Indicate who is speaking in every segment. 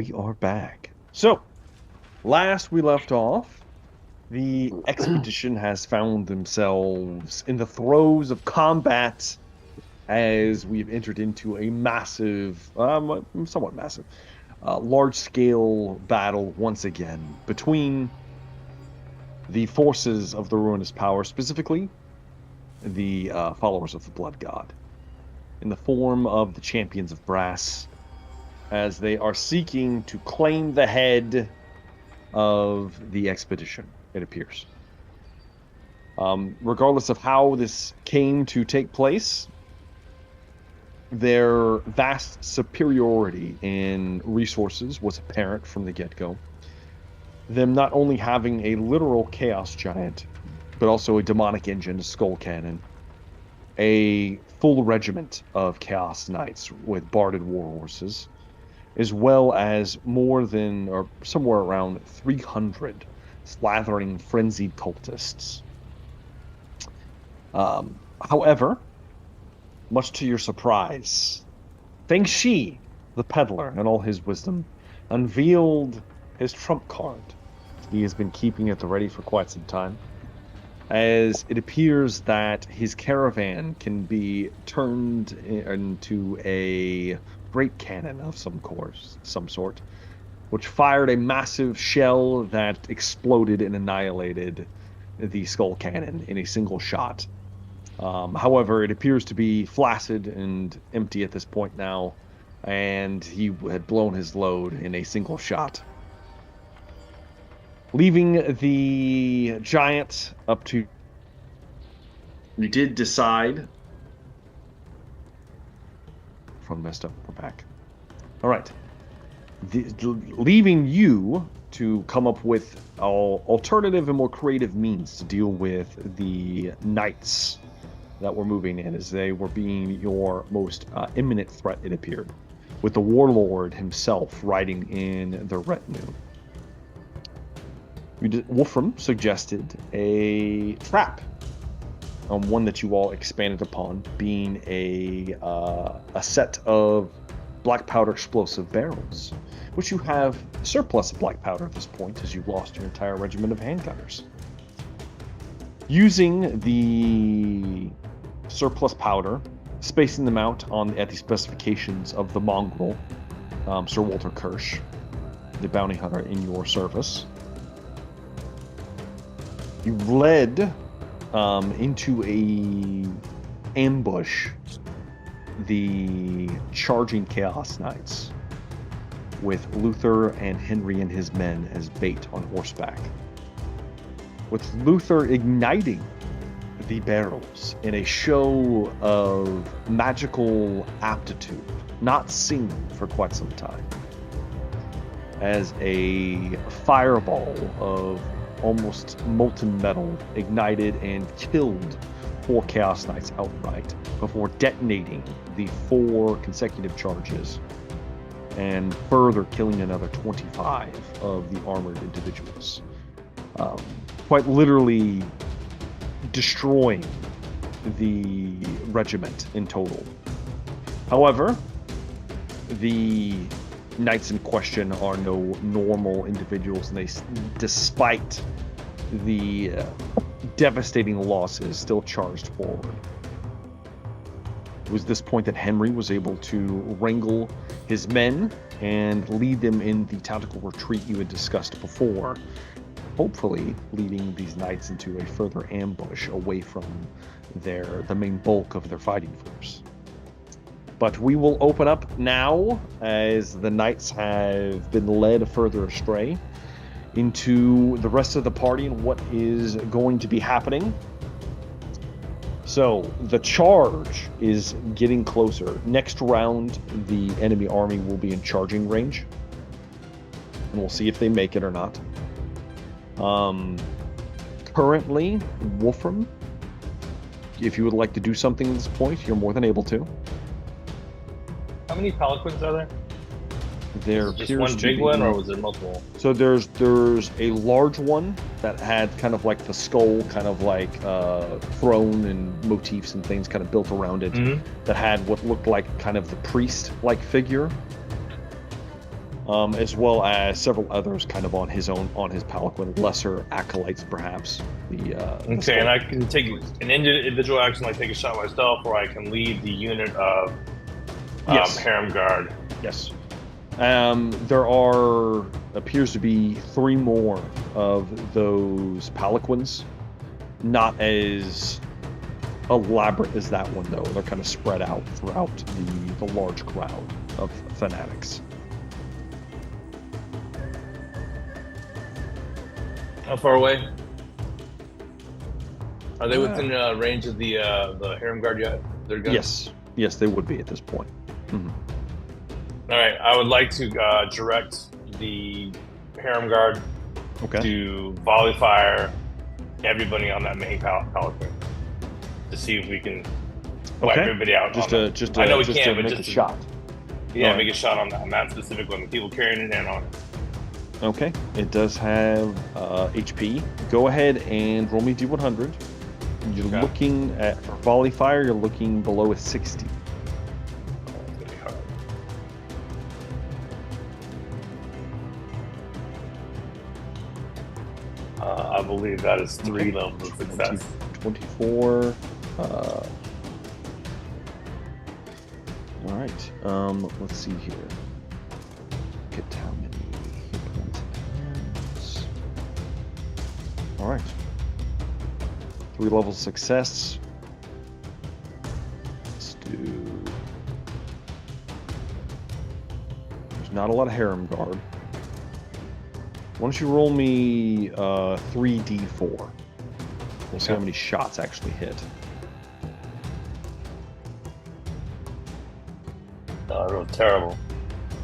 Speaker 1: we are back. So, last we left off, the expedition has found themselves in the throes of combat as we've entered into a massive, somewhat massive, large-scale battle once again between the forces of the Ruinous Power, specifically the followers of the Blood God, in the form of the Champions of Brass, as they are seeking to claim the head of the expedition, it appears. Regardless of how this came to take place, their vast superiority in resources was apparent from the get-go. Them not only having a literal chaos giant, but also a demonic engine, a skull cannon, a full regiment of chaos knights with barded war horses, as well as more than, or somewhere around 300 slathering frenzied cultists. However, much to your surprise, Feng Shi, the peddler, in all his wisdom, unveiled his trump card. He has been keeping it at the ready for quite some time, as it appears that his caravan can be turned into a great cannon of some sort, which fired a massive shell that exploded and annihilated the skull cannon in a single shot. However, it appears to be flaccid and empty at this point now, and he had blown his load in a single shot, leaving the giant up to... We did decide... Phone messed up. We're back. All right. Leaving you to come up with alternative and more creative means to deal with the knights that were moving in, as they were being your most imminent threat, it appeared, with the warlord himself riding in their retinue. Wolfram suggested a trap, one that you all expanded upon, being a set of black powder explosive barrels, which you have surplus of black powder at this point, as you lost your entire regiment of handgunners. Using the surplus powder, spacing them out at the specifications of the mongrel, Sir Walter Kirsch, the bounty hunter in your service, you led into a ambush the charging Chaos Knights, with Luther and Henry and his men as bait on horseback, with Luther igniting the barrels in a show of magical aptitude not seen for quite some time, as a fireball of almost molten metal ignited and killed 4 Chaos Knights outright before detonating the 4 consecutive charges and further killing another 25 of the armored individuals. Quite literally destroying the regiment in total. However, the knights in question are no normal individuals, and they, despite the devastating losses, still charged forward. It was this point that Henry was able to wrangle his men and lead them in the tactical retreat you had discussed before, hopefully leading these knights into a further ambush away from the main bulk of their fighting force. But we will open up now, as the knights have been led further astray, into the rest of the party and what is going to be happening. So, the charge is getting closer. Next round, the enemy army will be in charging range, and we'll see if they make it or not. Currently, Wolfram, if you would like to do something at this point, you're more than able to.
Speaker 2: How many Palanquins are there?
Speaker 1: There
Speaker 2: just one big one, or was there multiple?
Speaker 1: So there's a large one that had kind of like the skull, kind of like throne and motifs and things kind of built around it, that had what looked like kind of the priest-like figure. as well as several others kind of on his palanquin, lesser acolytes perhaps.
Speaker 2: Okay, and I can take an individual action, like take a shot myself, or I can lead the unit of
Speaker 1: Yes.
Speaker 2: harem guard.
Speaker 1: Yes. There appears to be 3 more of those palanquins. Not as elaborate as that one, though. They're kind of spread out throughout the large crowd of fanatics.
Speaker 2: How far away? Are they within range of the harem guard yet? Their guns?
Speaker 1: Yes, they would be at this point. Mm-hmm.
Speaker 2: All right, I would like to direct the harem guard to volley fire everybody on that main palanquin to see if we can wipe everybody out. I know we can't, but just
Speaker 1: a shot.
Speaker 2: Yeah, make a shot on that specific one. The people carrying it in on it.
Speaker 1: Okay, it does have HP. Go ahead and roll me D100. You're looking at, for volley fire, you're looking below a 60.
Speaker 2: I believe that is 3 levels of success.
Speaker 1: 24. All right. Let's see here. Get how many hit points it has. All right. 3 levels of success. Let's do. There's not a lot of harem guard. Why don't you roll me 3d4? We'll see how many shots actually hit.
Speaker 2: I rolled terrible.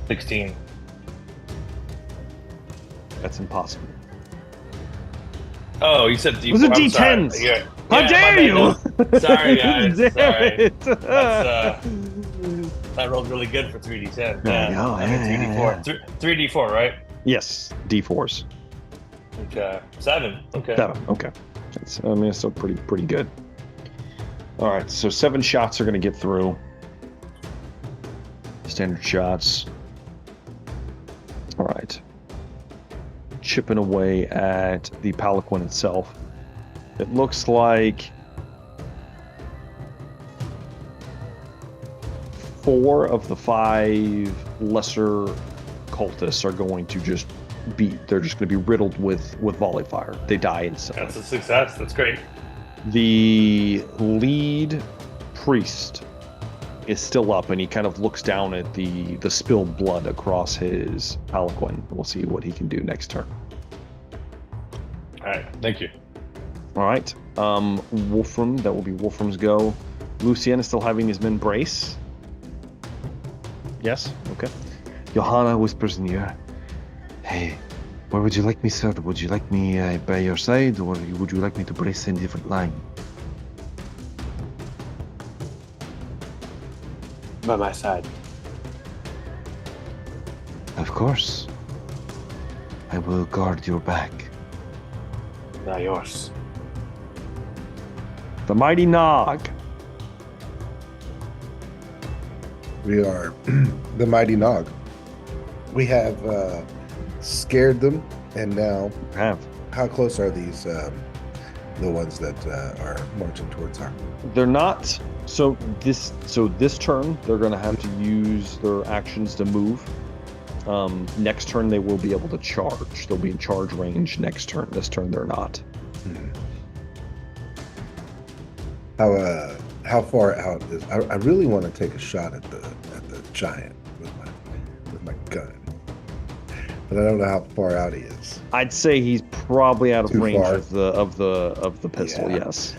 Speaker 2: 16.
Speaker 1: That's impossible.
Speaker 2: Oh, you said D4.
Speaker 1: It was a D10.
Speaker 2: Yeah.
Speaker 1: How dare you?
Speaker 2: Sorry, guys.
Speaker 1: Damn
Speaker 2: Sorry.
Speaker 1: it.
Speaker 2: That rolled really good for 3d10.
Speaker 1: Yeah,
Speaker 2: 3d4, right?
Speaker 1: Yes, D4s.
Speaker 2: Okay. 7. Okay.
Speaker 1: 7. Okay. It's still pretty good. All right, so 7 shots are going to get through. Standard shots. All right. Chipping away at the palanquin itself. It looks like 4 of the 5 lesser cultists are going to just they're just going to be riddled with volley fire. They die instantly.
Speaker 2: That's a success. That's great.
Speaker 1: The lead priest is still up, and he kind of looks down at the spilled blood across his palanquin. We'll see what he can do next turn.
Speaker 2: All right. Thank you.
Speaker 1: All right. Wolfram, that will be Wolfram's go. Lucien is still having his men brace. Yes? Okay. Johanna whispers in the ear. Hey, where would you like me, sir? Would you like me by your side, or would you like me to brace in a different line?
Speaker 3: By my side.
Speaker 1: Of course. I will guard your back.
Speaker 3: Not yours.
Speaker 1: The mighty Nog.
Speaker 4: We are the mighty Nog. We have scared them, and now how close are these the ones that are marching towards our?
Speaker 1: They're not. So this turn they're going to have to use their actions to move. Next turn they will be able to charge. They'll be in charge range next turn. This turn they're not.
Speaker 4: How far out is? I really want to take a shot at the giant with my gun, but I don't know how far out he is.
Speaker 1: I'd say he's probably out of
Speaker 4: Too
Speaker 1: range
Speaker 4: far.
Speaker 1: of the pistol.
Speaker 4: Yeah.
Speaker 1: Yes.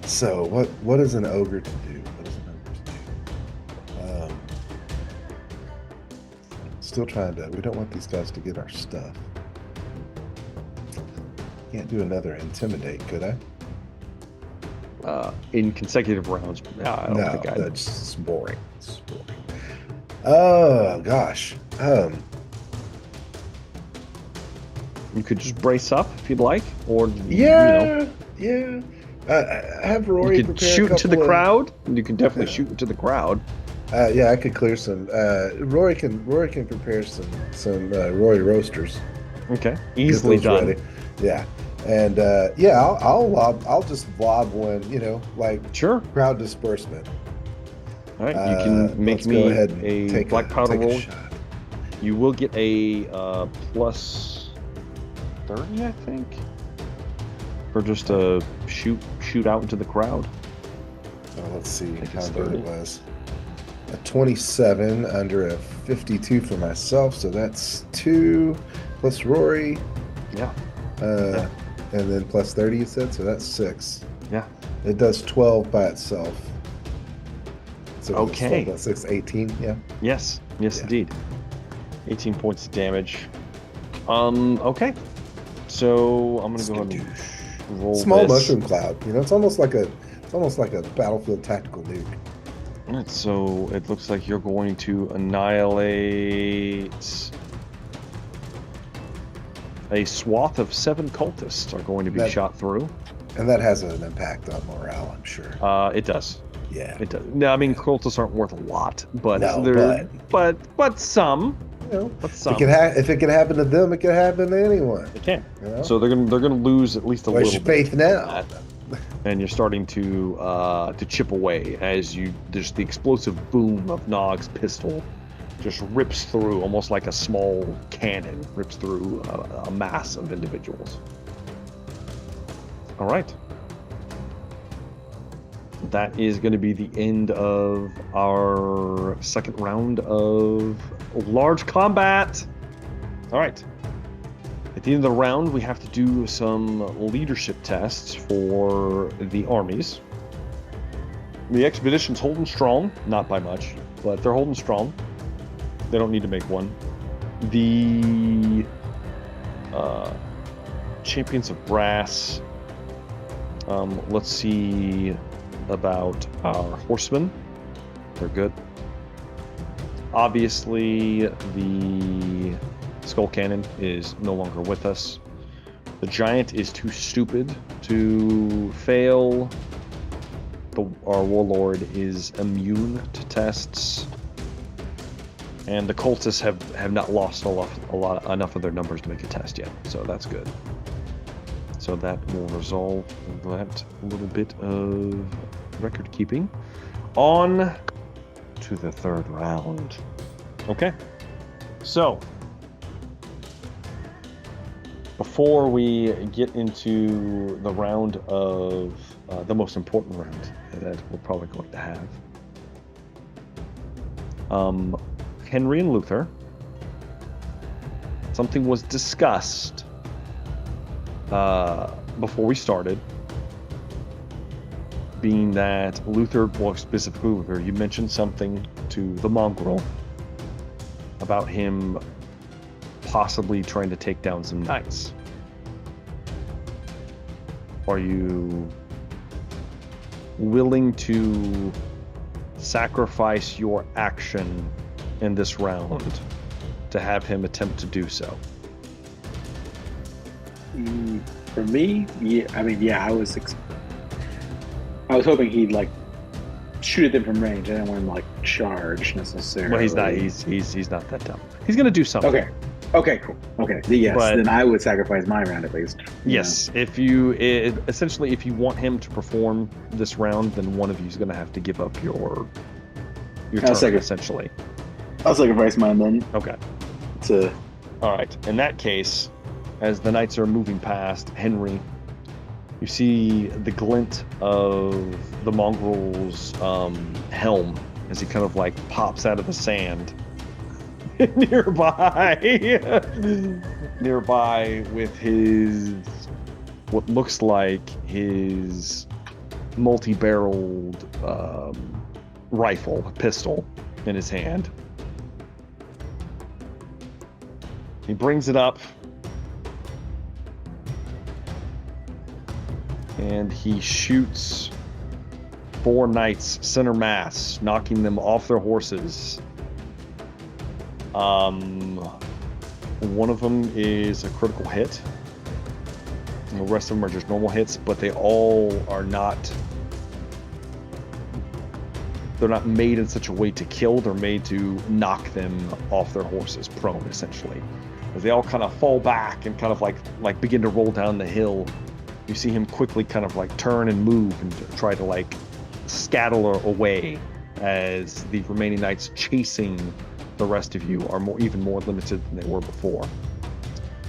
Speaker 4: So what is an ogre to do? What is an ogre to do? Still trying to. We don't want these guys to get our stuff. Can't do another intimidate, could I?
Speaker 1: In consecutive rounds. I don't think I.
Speaker 4: That's boring. It's boring. Oh gosh.
Speaker 1: You could just brace up if you'd like, or
Speaker 4: Yeah. Have Rory
Speaker 1: you could
Speaker 4: prepare
Speaker 1: shoot
Speaker 4: a
Speaker 1: into the
Speaker 4: couple of-
Speaker 1: crowd. You can definitely shoot into the crowd.
Speaker 4: Yeah, I could clear some. Rory can prepare some Rory roasters.
Speaker 1: Okay, easily done. Ready.
Speaker 4: Yeah, and yeah, I'll just lob one. Like
Speaker 1: sure
Speaker 4: crowd disbursement.
Speaker 1: All right, you can make me a black powder roll. You will get a plus 30, I think, for just a shoot out into the crowd.
Speaker 4: Oh, let's see how good it was. A 27 under a 52 for myself, so that's 2 plus Rory.
Speaker 1: Yeah.
Speaker 4: And then plus 30, you said, so that's 6.
Speaker 1: Yeah.
Speaker 4: It does 12 by itself. So
Speaker 1: okay.
Speaker 4: 12 plus 6, 18. Yeah.
Speaker 1: Yes, indeed. 18 points of damage. Okay. So I'm gonna go ahead and roll
Speaker 4: small mushroom cloud. It's almost like a battlefield tactical nuke.
Speaker 1: All right, so it looks like you're going to annihilate a swath of 7 cultists are going to be shot through.
Speaker 4: And that has an impact on morale, I'm sure.
Speaker 1: It does.
Speaker 4: Yeah.
Speaker 1: It does. No, I mean, cultists aren't worth a lot, but but some. But some.
Speaker 4: If it can happen to them, it can happen to anyone.
Speaker 1: It can. So they're gonna lose at least a little bit.
Speaker 4: Faith now.
Speaker 1: And you're starting to chip away as there's the explosive boom of Nog's pistol just rips through, almost like a small cannon rips through a mass of individuals. All right. That is going to be the end of our second round of large combat. All right. At the end of the round, we have to do some leadership tests for the armies. The expedition's holding strong, not by much, but they're holding strong. They don't need to make one. The champions of brass. Let's see about our horsemen. They're good. Obviously, the skull cannon is no longer with us. The giant is too stupid to fail. Our warlord is immune to tests. And the cultists have not lost enough of their numbers to make a test yet, so that's good. So that will resolve that little bit of record keeping. On to the third round. Okay. So before we get into the round of the most important round that we're probably going to have, Henry and Luther, something was discussed before we started, being that Luther, well, specifically Luther, you mentioned something to the mongrel about him possibly trying to take down some knights. Are you willing to sacrifice your action in this round to have him attempt to do so?
Speaker 3: For me, yeah. I mean, yeah. I was hoping he'd shoot at them from range. I didn't want him charge necessarily.
Speaker 1: Well, he's not. He's not that dumb. He's gonna do something.
Speaker 3: Okay, cool. Okay, yes. But then I would sacrifice my round at least.
Speaker 1: Yes, if you essentially if you want him to perform this round, then one of you is gonna have to give up your turn. Essentially,
Speaker 3: I'll sacrifice mine then.
Speaker 1: Okay.
Speaker 3: All
Speaker 1: right. In that case, as the knights are moving past Henry, you see the glint of the mongrel's helm as he kind of pops out of the sand nearby with his what looks like his multi-barreled pistol in his hand. He brings it up and he shoots 4 knights center mass, knocking them off their horses. One of them is a critical hit, and the rest of them are just normal hits, but they all are not they're not made in such a way to kill. They're made to knock them off their horses prone, essentially. As they all kind of fall back and kind of like begin to roll down the hill, you see him quickly kind of like turn and move and try to like scuttle away, as the remaining knights chasing the rest of you are even more limited than they were before.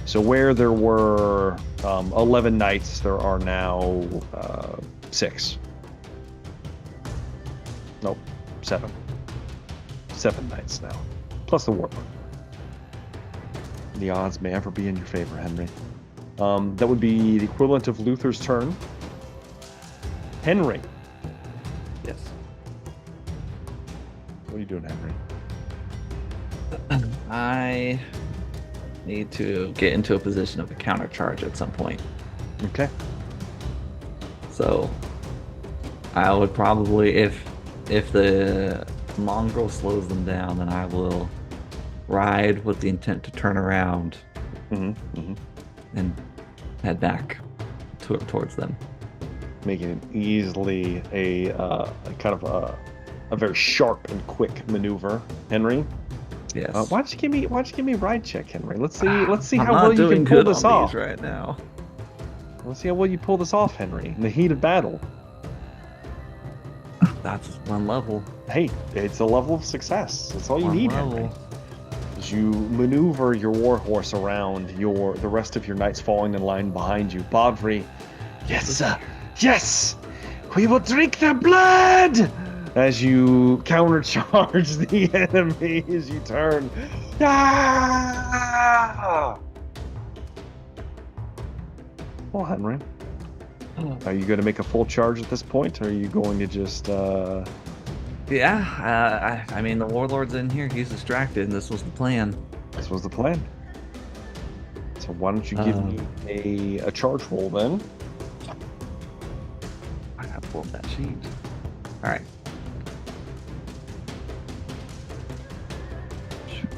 Speaker 1: So where there were 11 knights, there are now 6. Nope, 7. 7 knights now, plus the warlord. The odds may ever be in your favor, Henry. That would be the equivalent of Luther's turn. Henry.
Speaker 5: Yes.
Speaker 1: What are you doing, Henry?
Speaker 5: I need to get into a position of a countercharge at some point.
Speaker 1: Okay.
Speaker 5: So I would probably, if the mongrel slows them down, then I will ride with the intent to turn around and head back towards them,
Speaker 1: making it easily a kind of a very sharp and quick maneuver, Henry.
Speaker 5: Yes.
Speaker 1: Why don't you give me a ride check, Henry? Let's see
Speaker 5: I'm
Speaker 1: how
Speaker 5: not
Speaker 1: well you
Speaker 5: doing
Speaker 1: can pull
Speaker 5: good
Speaker 1: this
Speaker 5: on
Speaker 1: off
Speaker 5: these right now.
Speaker 1: Let's see how well you pull this off, Henry, in the heat of battle.
Speaker 5: That's one level.
Speaker 1: Hey, it's a level of success. That's all you
Speaker 5: One
Speaker 1: need,
Speaker 5: level.
Speaker 1: Henry. As you maneuver your warhorse around the rest of your knights falling in line behind you, Bodri. Yes, sir. Yes, we will drink their blood. As you countercharge the enemy, as you turn. Ah! Well, Henry, are you going to make a full charge at this point, or are you going to just?
Speaker 5: Yeah, I mean, the warlord's in here. He's distracted, and this was the plan.
Speaker 1: This was the plan. So why don't you give me a charge roll then?
Speaker 5: I gotta pull up that sheet. All right.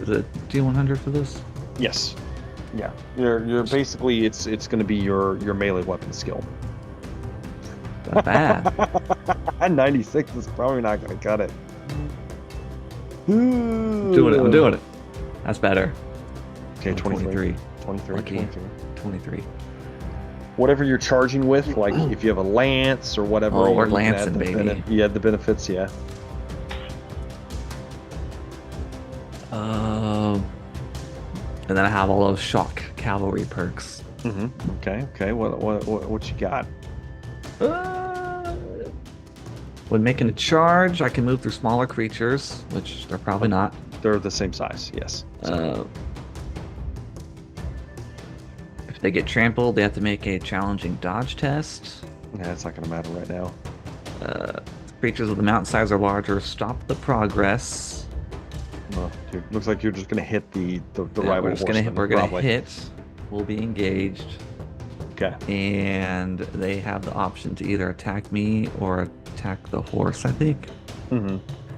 Speaker 5: Is it D100 for this?
Speaker 1: Yes. Yeah. You're basically it's going to be your melee weapon skill.
Speaker 5: Not bad.
Speaker 1: 96 is probably not going to cut it.
Speaker 5: I'm doing it. That's better.
Speaker 1: Okay, 23.
Speaker 5: 23. 23.
Speaker 1: Whatever you're charging with, like if you have a lance or whatever.
Speaker 5: Oh, we're
Speaker 1: you can add
Speaker 5: lancing, baby.
Speaker 1: You had the benefits, yeah.
Speaker 5: And then I have all those shock cavalry perks.
Speaker 1: Okay. What you got?
Speaker 5: When making a charge, I can move through smaller creatures, which they're probably not.
Speaker 1: They're the same size, yes.
Speaker 5: If they get trampled, they have to make a challenging dodge test.
Speaker 1: Yeah, it's not going to matter right now.
Speaker 5: Creatures with the mountain size or larger stop the progress.
Speaker 1: Oh, dude, looks like you're just going to hit the rival
Speaker 5: We're
Speaker 1: horseman.
Speaker 5: gonna hit. We'll be engaged.
Speaker 1: Okay.
Speaker 5: And they have the option to either attack me or attack the horse, I think.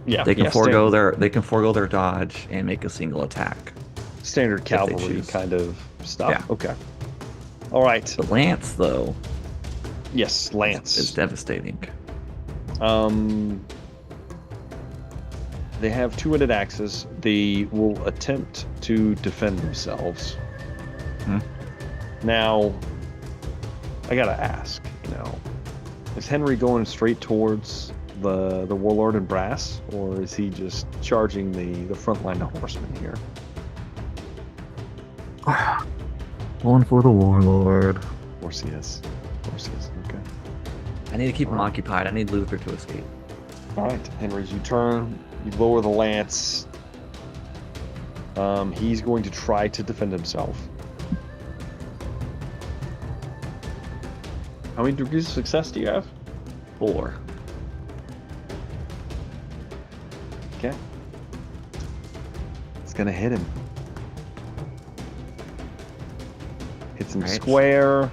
Speaker 1: Yeah.
Speaker 5: They can forego their dodge and make a single attack.
Speaker 1: Standard cavalry kind of stuff.
Speaker 5: Yeah.
Speaker 1: Okay. All right.
Speaker 5: The lance, though.
Speaker 1: Yes, lance
Speaker 5: is devastating.
Speaker 1: They have two-handed axes. They will attempt to defend themselves. Now, I gotta ask, is Henry going straight towards the warlord in brass, or is he just charging the front line of horsemen here?
Speaker 5: Going for the warlord.
Speaker 1: Of course he is. Okay.
Speaker 5: I need to keep him occupied. I need Luther to escape.
Speaker 1: All right, Henry, as you turn, you lower the lance. He's going to try to defend himself. How many degrees of success do you have?
Speaker 5: 4.
Speaker 1: Okay. It's going to hit him. Hits him square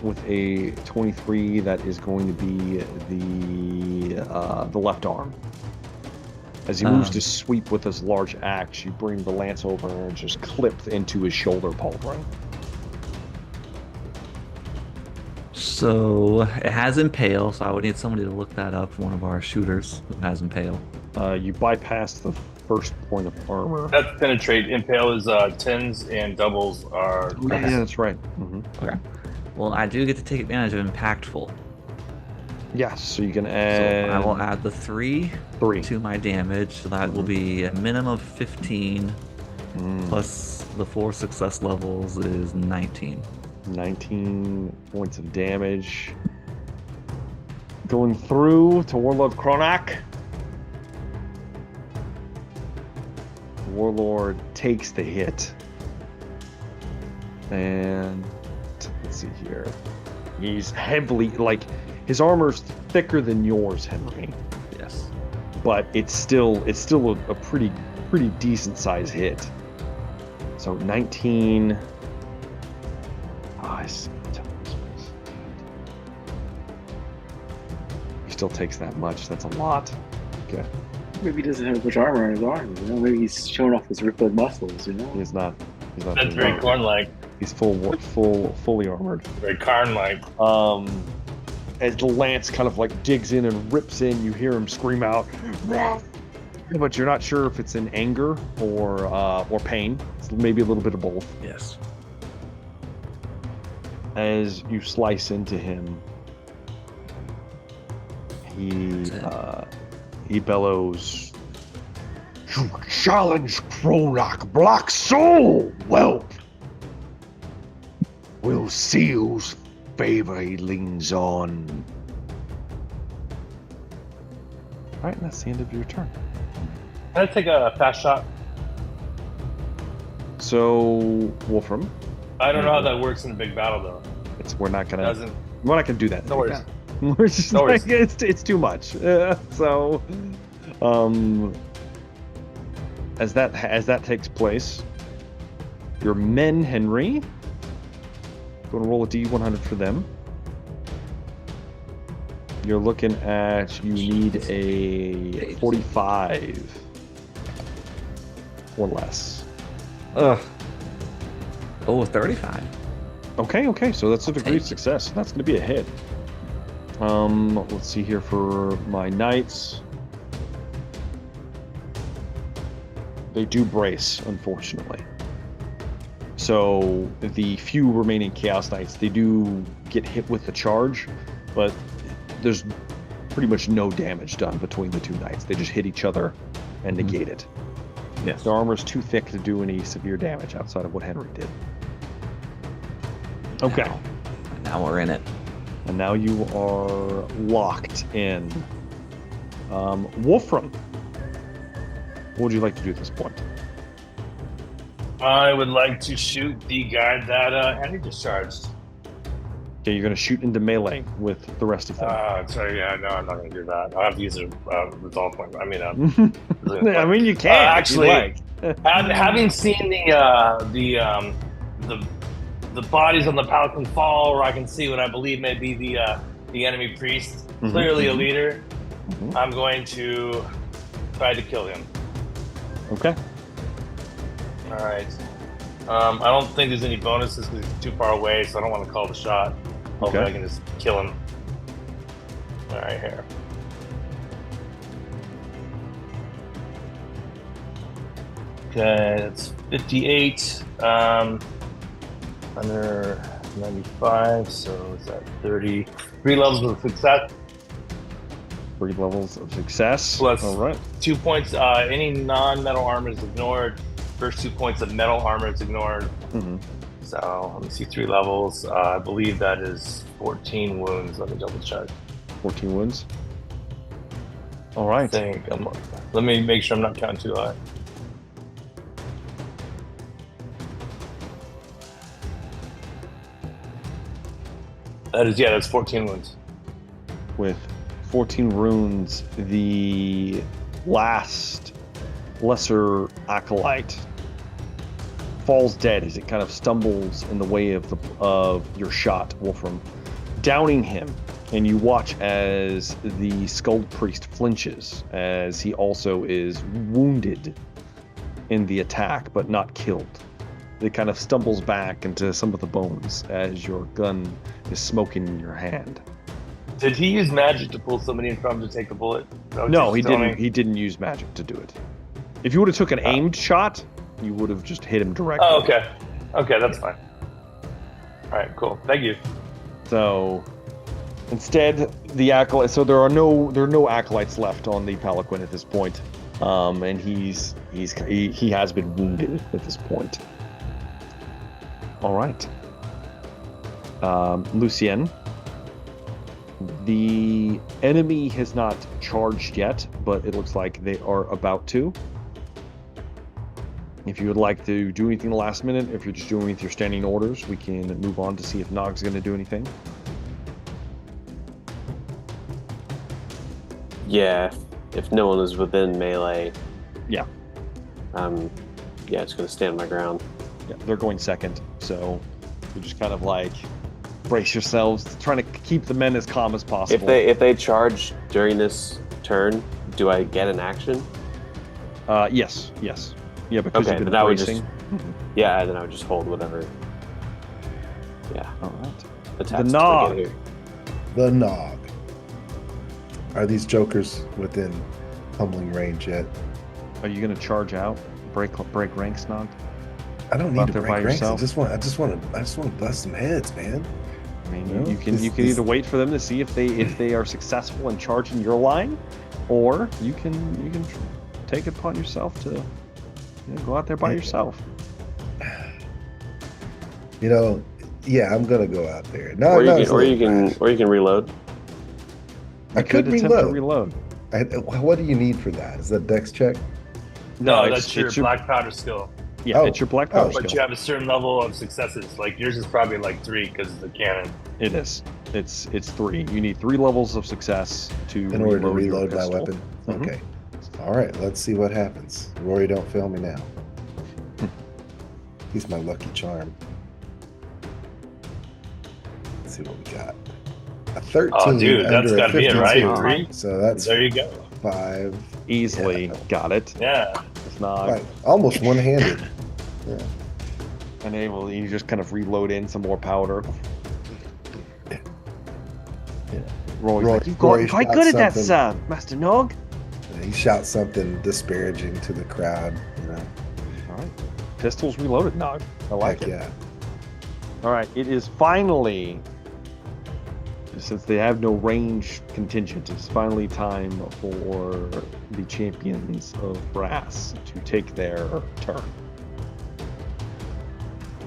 Speaker 1: with a 23. That is going to be the left arm. As he moves to sweep with his large axe, you bring the lance over and just clip into his shoulder pauldron.
Speaker 5: So it has impale, so I would need somebody to look that up. One of our shooters who has impale.
Speaker 1: You bypass the first point of armor.
Speaker 2: That's penetrate. Impale is tens and doubles are.
Speaker 1: Oh, yeah, that's right.
Speaker 5: Okay. Well, I do get to take advantage of impactful.
Speaker 1: Yes, so you can add.
Speaker 5: So I will add the 3
Speaker 1: 3
Speaker 5: to my damage. So that will be a minimum of 15 plus the 4 success levels is 19.
Speaker 1: 19 points of damage. Going through to Warlord Kronak. Warlord takes the hit. And let's see here. He's heavily, like, his armor's thicker than yours, Henry.
Speaker 5: Yes.
Speaker 1: But it's still a pretty decent size hit. So 19. He still takes that much. That's a lot. Okay.
Speaker 3: Maybe he doesn't have much armor on his arms. You know, maybe he's showing off his ripped muscles. You know,
Speaker 1: He's not.
Speaker 2: That's very corn-like.
Speaker 1: He's fully armored.
Speaker 2: Very Karn-like.
Speaker 1: As the lance kind of like digs in and rips in, you hear him scream out, but you're not sure if it's in anger or pain. It's maybe a little bit of both.
Speaker 5: Yes.
Speaker 1: As you slice into him, he bellows, "You challenge Kronak Black Soul! Well, we'll see whose favor he leans on." All right, and that's the end of your turn.
Speaker 2: Can I take a fast shot?
Speaker 1: So, Wolfram.
Speaker 2: I don't know how that works in a big battle, though.
Speaker 1: We're not gonna do that.
Speaker 2: No worries.
Speaker 1: We're just
Speaker 2: No
Speaker 1: like,
Speaker 2: worries.
Speaker 1: it's too much. So, as that takes place, your men, Henry, going to roll a D100 for them. You're looking at, you need a 45 or less.
Speaker 5: Ugh. Oh, 35.
Speaker 1: Okay, so that's a degree of success. That's going to be a hit. Let's see here for my knights. They do brace, unfortunately. So the few remaining Chaos Knights, they do get hit with the charge, but there's pretty much no damage done between the two knights. They just hit each other and negate it.
Speaker 5: Yes.
Speaker 1: Their armor's too thick to do any severe damage outside of what Henry did. Okay.
Speaker 5: Now we're in it.
Speaker 1: And now you are locked in. Wolfram, what would you like to do at this point?
Speaker 2: I would like to shoot the guy that Henry discharged.
Speaker 1: Okay, you're going to shoot into melee with the rest of them.
Speaker 2: Sorry, yeah, no, I'm not going to do that. I'll have to use a resolve point. I mean,
Speaker 1: I mean, you can
Speaker 2: actually.
Speaker 1: If you like.
Speaker 2: Having seen the bodies on the Paladin fall, where I can see what I believe may be the enemy priest, clearly a leader, I'm going to try to kill him.
Speaker 1: Okay.
Speaker 2: All right. I don't think there's any bonuses because he's too far away, so I don't want to call the shot. Hopefully I can just kill him. All right, here. Okay, that's 58. Under 95, so is that 30? 3 levels of success.
Speaker 1: 3 levels of success.
Speaker 2: Plus
Speaker 1: all right.
Speaker 2: 2 points. Any non-metal armor is ignored. First 2 points of metal armor is ignored. So let me see, 3 levels. I believe that is 14 wounds. Let me double check.
Speaker 1: 14 wounds. All right.
Speaker 2: Let me make sure I'm not counting too high. That's 14 wounds.
Speaker 1: With 14 runes, the last lesser acolyte falls dead as it kind of stumbles in the way of your shot, Wolfram, downing him. And you watch as the Skull Priest flinches, as he also is wounded in the attack, but not killed. it kind of stumbles back into some of the bones as your gun is smoking in your hand.
Speaker 2: Did he use magic to pull somebody in front of him to take the bullet?
Speaker 1: No, he didn't. He didn't use magic to do it. If you would have took an aimed shot, you would have just hit him directly.
Speaker 2: Oh, okay. Okay, that's fine. All right, cool. Thank you.
Speaker 1: So instead, the acolyte. So there are no acolytes left on the Palanquin at this point, and he has been wounded at this point. All right, Lucien. The enemy has not charged yet, but it looks like they are about to. If you would like to do anything the last minute, if you're just doing with your standing orders, we can move on to see if Nog's going to do anything.
Speaker 6: Yeah, if no one is within melee.
Speaker 1: Yeah.
Speaker 6: Yeah, it's going to stand my ground.
Speaker 1: Yeah, they're going second, so you're just kind of like brace yourselves, trying to keep the men as calm as possible.
Speaker 6: If they charge during this turn, do I get an action?
Speaker 1: Yes. Yeah, because
Speaker 6: okay,
Speaker 1: you've been
Speaker 6: then I would
Speaker 1: bracing.
Speaker 6: Yeah, then I would just hold whatever. Yeah.
Speaker 1: All right.
Speaker 6: Attacks
Speaker 1: The Nog.
Speaker 6: here.
Speaker 4: The Nog. Are these jokers within humbling range yet?
Speaker 1: Are you going to charge out, break ranks, Nog?
Speaker 4: I don't
Speaker 1: Out
Speaker 4: need to
Speaker 1: there
Speaker 4: break
Speaker 1: by
Speaker 4: ranks. I
Speaker 1: yourself?
Speaker 4: just want to bust some heads, man.
Speaker 1: I mean,
Speaker 4: No,
Speaker 1: you can
Speaker 4: this-
Speaker 1: either wait for them to see if they are successful in charging your line, or you can take it upon yourself to go out there by yourself.
Speaker 4: Yeah, I'm gonna go out there. No,
Speaker 6: Or
Speaker 4: no,
Speaker 6: you
Speaker 4: it's
Speaker 6: can,
Speaker 4: a
Speaker 6: or you
Speaker 4: little
Speaker 6: can,
Speaker 4: fast.
Speaker 6: or you can reload.
Speaker 4: I could
Speaker 1: attempt to reload.
Speaker 4: What do you need for that? Is that dex check?
Speaker 2: No,
Speaker 1: it's-
Speaker 2: that's your
Speaker 1: it's
Speaker 2: black powder skill.
Speaker 1: Yeah,
Speaker 4: Oh.
Speaker 1: it's your black powder
Speaker 4: Oh.
Speaker 1: skill.
Speaker 2: But you have a certain level of successes. Like yours is probably like 3 because of the cannon.
Speaker 1: It is. It's 3. You need 3 levels of success to
Speaker 4: In order to
Speaker 1: your
Speaker 4: reload my
Speaker 1: pistol.
Speaker 4: weapon?
Speaker 1: Mhm.
Speaker 4: Okay. All right, let's see what happens. Rory, don't fail me now. He's my lucky charm. Let's see what we got. A 13
Speaker 2: Oh, dude, that's
Speaker 4: under a
Speaker 2: gotta be it, right?
Speaker 4: 52.
Speaker 2: 3?
Speaker 4: So that's
Speaker 2: There you go.
Speaker 4: 5.
Speaker 1: Easily got it.
Speaker 2: Yeah.
Speaker 1: It's not.
Speaker 4: Right, almost one-handed. Yeah.
Speaker 1: And you just kind of reload in some more powder.
Speaker 4: Yeah.
Speaker 1: Roy's
Speaker 4: Roy-
Speaker 1: like, you've
Speaker 4: Roy
Speaker 1: got quite
Speaker 4: shot
Speaker 1: good at that,
Speaker 4: something.
Speaker 1: Master Nog.
Speaker 4: He shouts something disparaging to the crowd.
Speaker 1: All right. Pistols reloaded, Nog. I like
Speaker 4: Heck
Speaker 1: it.
Speaker 4: yeah.
Speaker 1: All right. It is finally, since they have no range contingent, it's finally time for the champions of brass to take their turn.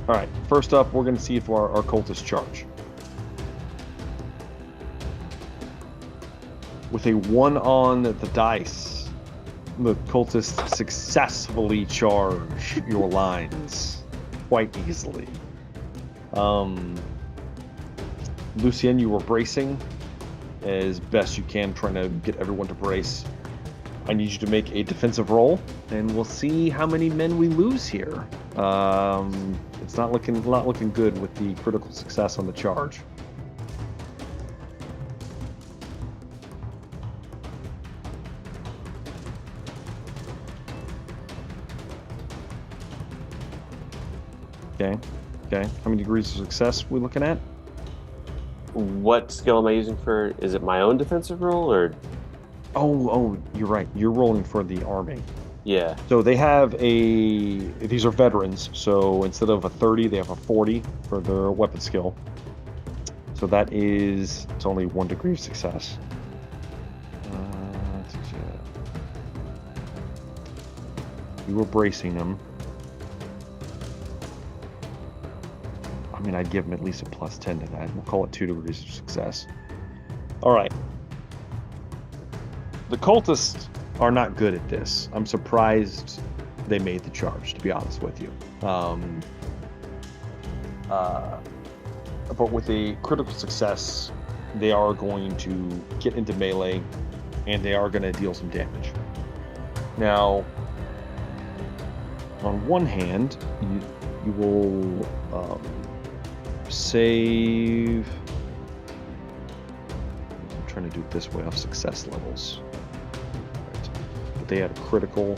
Speaker 1: All right. First up, we're going to see if our cultists charge. With a 1 on the dice, the cultists successfully charge your lines quite easily. Lucien, you were bracing as best you can, trying to get everyone to brace. I need you to make a defensive roll, and we'll see how many men we lose here. It's not looking good with the critical success on the charge. Okay. How many degrees of success are we looking at?
Speaker 6: What skill am I using for? Is it my own defensive roll or?
Speaker 1: Oh, you're right. You're rolling for the army.
Speaker 6: Yeah.
Speaker 1: So they have these are veterans, so instead of a 30, they have a 40 for their weapon skill. So it's only 1 degree of success. You were bracing them. I mean, I'd give them at least a +10 to that. We'll call it 2 degrees of success. All right. The cultists are not good at this. I'm surprised they made the charge, to be honest with you. But with a critical success, they are going to get into melee, and they are going to deal some damage. Now, on one hand, you will save. I'm trying to do it this way off success levels. Right. But they had a critical.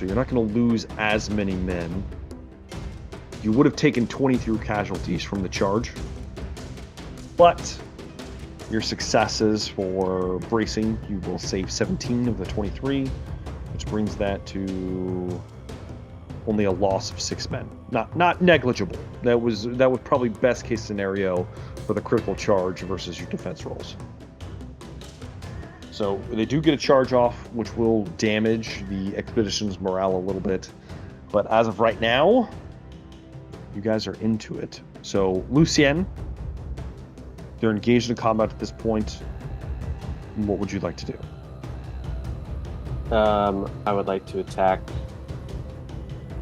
Speaker 1: so you're not going to lose as many men. You would have taken 23 casualties from the charge, but your successes for bracing, you will save 17 of the 23, which brings that to only a loss of 6 men. Not negligible. That was probably best case scenario for the critical charge versus your defense rolls. So they do get a charge off, which will damage the expedition's morale a little bit. But as of right now, you guys are into it. So Lucien, they're engaged in combat at this point. What would you like to do?
Speaker 6: I would like to attack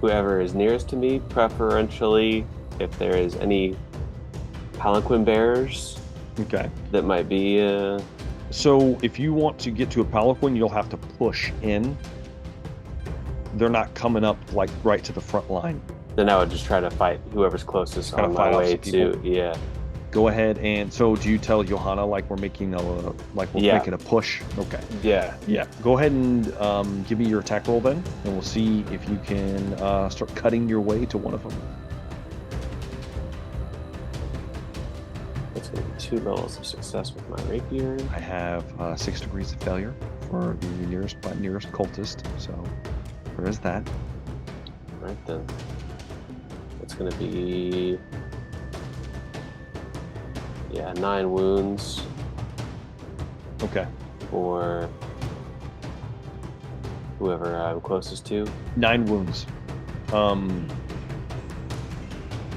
Speaker 6: whoever is nearest to me, preferentially if there is any palanquin bearers.
Speaker 1: Okay.
Speaker 6: That might be.
Speaker 1: So if you want to get to a palanquin, you'll have to push in. They're not coming up like right to the front line.
Speaker 6: Then I would just try to fight whoever's closest on my way to. Yeah.
Speaker 1: Go ahead and so do you tell Johanna like we're making a making a push? Okay.
Speaker 6: Yeah.
Speaker 1: Yeah. Go ahead and give me your attack roll then, and we'll see if you can start cutting your way to one of them.
Speaker 6: It's going to be 2 levels of success with my rapier.
Speaker 1: I have 6 degrees of failure for the nearest cultist, so there is that.
Speaker 6: Right then. It's going to be 9 wounds.
Speaker 1: Okay.
Speaker 6: For whoever I'm closest to.
Speaker 1: 9 wounds.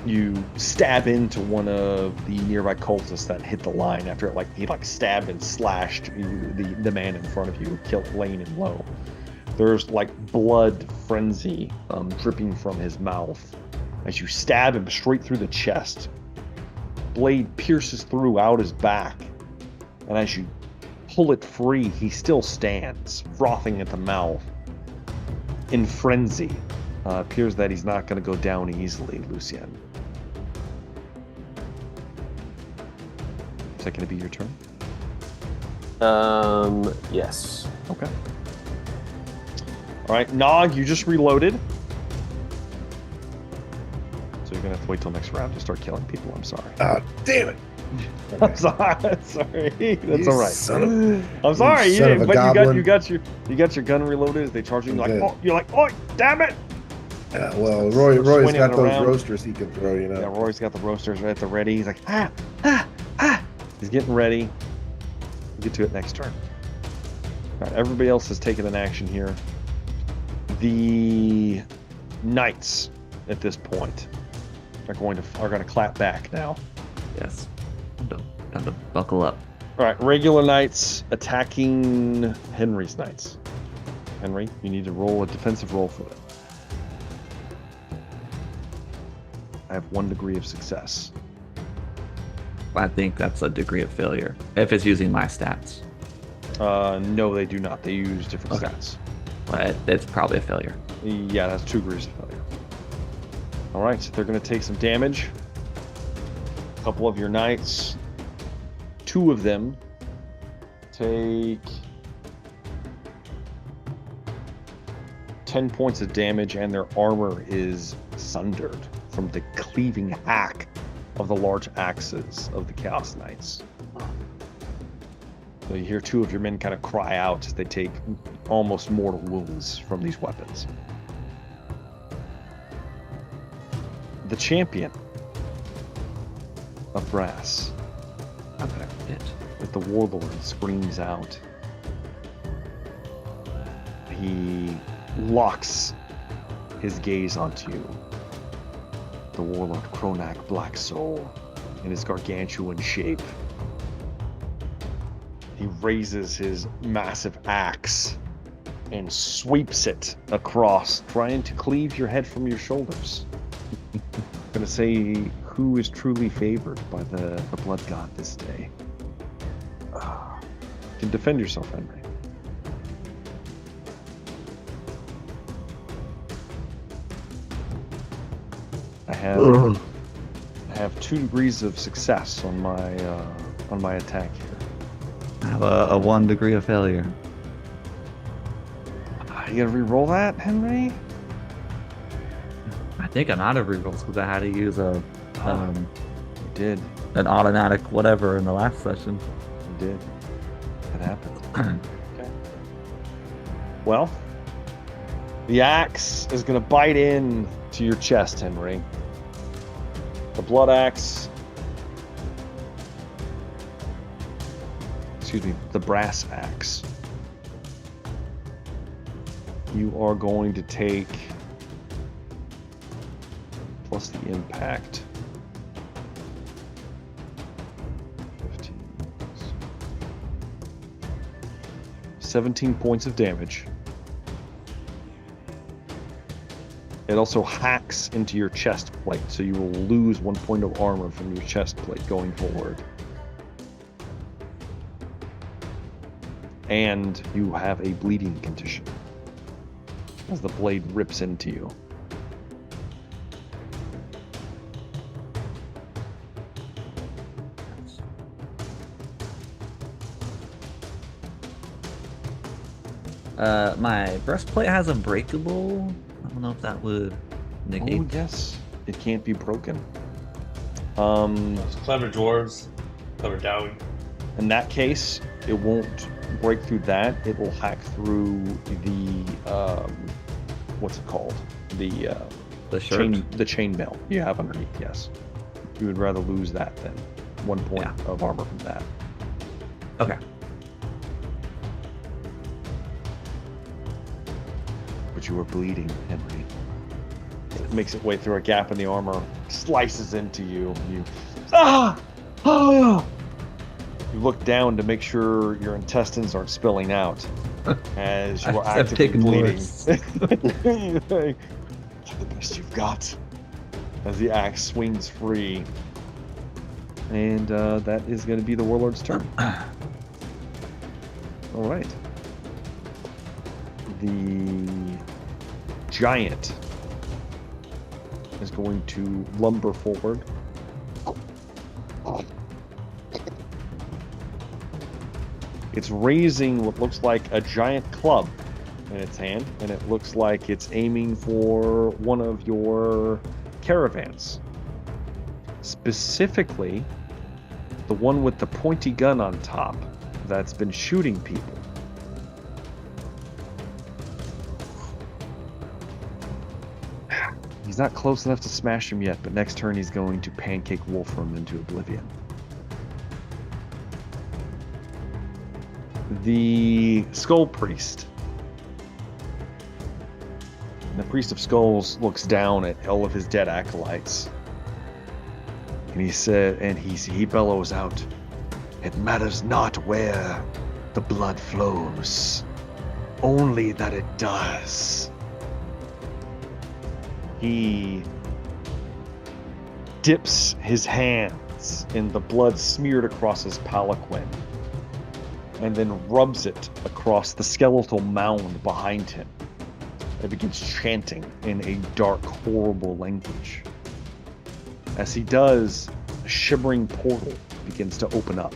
Speaker 1: You stab into one of the nearby cultists that hit the line after he stabbed and slashed the man in front of you, laying him low. There's blood frenzy dripping from his mouth as you stab him straight through the chest. Blade pierces through out his back, and as you pull it free, he still stands, frothing at the mouth. In frenzy. Appears that he's not going to go down easily, Lucien. Is that going to be your turn?
Speaker 6: Yes.
Speaker 1: Okay. All right, Nog, you just reloaded. So you're going to have to wait till next round to start killing people. I'm sorry.
Speaker 4: Oh, damn it.
Speaker 1: I'm sorry. Sorry. That's all right. I'm sorry.
Speaker 4: You
Speaker 1: but you got your gun reloaded as they charge you. You're like, oh, damn it.
Speaker 4: Yeah, well, Roy's got those roasters he can throw, you know.
Speaker 1: Yeah, Roy's got the roasters right at the ready. He's like, ah. He's getting ready. We'll get to it next turn. All right, everybody else has taken an action here. The knights at this point are going to clap back now.
Speaker 5: Yes. Time to buckle up.
Speaker 1: All right, regular knights attacking Henry's knights. Henry, you need to roll a defensive roll for it. I have 1 degree of success.
Speaker 5: I think that's a degree of failure if it's using my stats.
Speaker 1: No, they do not. They use different stats.
Speaker 5: But it's probably a failure.
Speaker 1: Yeah, that's 2 degrees of failure. All right, they're going to take some damage. A couple of your knights, 2 of them take 10 points of damage, and their armor is sundered from the cleaving hack of the large axes of the Chaos Knights. So you hear 2 of your men kind of cry out as they take almost mortal wounds from these weapons. The champion of brass, with the warlord, screams out. He locks his gaze onto you. The warlord Kronak Black Soul in his gargantuan shape. He raises his massive axe and sweeps it across, trying to cleave your head from your shoulders. I'm gonna say who is truly favored by the blood god this day. You can defend yourself, Henry. I have 2 degrees of success on my attack here.
Speaker 5: I have a 1 degree of failure.
Speaker 1: You gotta re-roll that, Henry?
Speaker 5: I think I'm out of rerolls because I had to use
Speaker 1: You did.
Speaker 5: an automatic whatever in the last session.
Speaker 1: You did. That happened. Okay. Well, the axe is gonna bite in to your chest, Henry. The blood axe. Excuse me, the brass axe. You are going to take plus the impact. 15, 17 points of damage. It also hacks into your chest plate, so you will lose 1 point of armor from your chest plate going forward. And you have a bleeding condition as the blade rips into you.
Speaker 5: My breastplate has unbreakable. I don't know if that would negate.
Speaker 1: Oh yes, it can't be broken.
Speaker 2: Those clever dwarves, clever Dowie.
Speaker 1: In that case, it won't break through that. It will hack through the what's it called? The
Speaker 5: shirt?
Speaker 1: the chainmail you have underneath. Yes, you would rather lose that than 1 point of armor from that.
Speaker 5: Okay.
Speaker 1: But you are bleeding, Henry. It makes its way through a gap in the armor, slices into you. You You look down to make sure your intestines aren't spilling out as you are actively bleeding. Get the best you've got. As the axe swings free. And that is going to be the warlord's turn. All right. The giant is going to lumber forward. It's raising what looks like a giant club in its hand, and it looks like it's aiming for one of your caravans. Specifically, the one with the pointy gun on top that's been shooting people. He's not close enough to smash him yet, but next turn he's going to pancake Wolfram into oblivion. The Skull Priest. The Priest of Skulls looks down at all of his dead acolytes. And he said, and he bellows out, "It matters not where the blood flows, only that it does." He dips his hands in the blood smeared across his palanquin and then rubs it across the skeletal mound behind him. It begins chanting in a dark, horrible language. As he does, a shimmering portal begins to open up.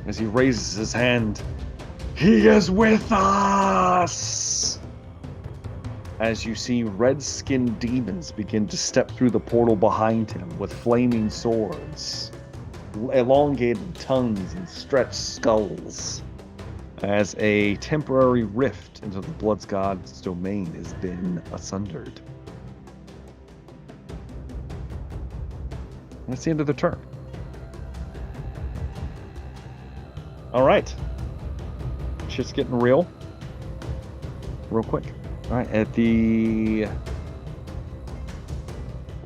Speaker 1: As he raises his hand, "He is with us!" As you see red-skinned demons begin to step through the portal behind him with flaming swords, elongated tongues and stretched skulls, as a temporary rift into the Blood God's domain has been sundered. That's the end of the turn. Alright. Shit's getting real quick. Alright,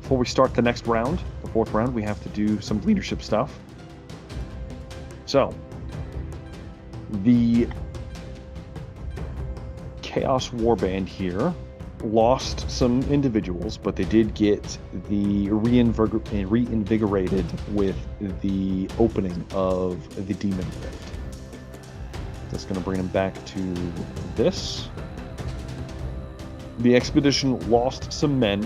Speaker 1: before we start the next round, the fourth round, we have to do some leadership stuff. So, the Chaos Warband here lost some individuals, but they did get the reinvigorated with the opening of the Demon Rift. That's going to bring them back to this. The expedition lost some men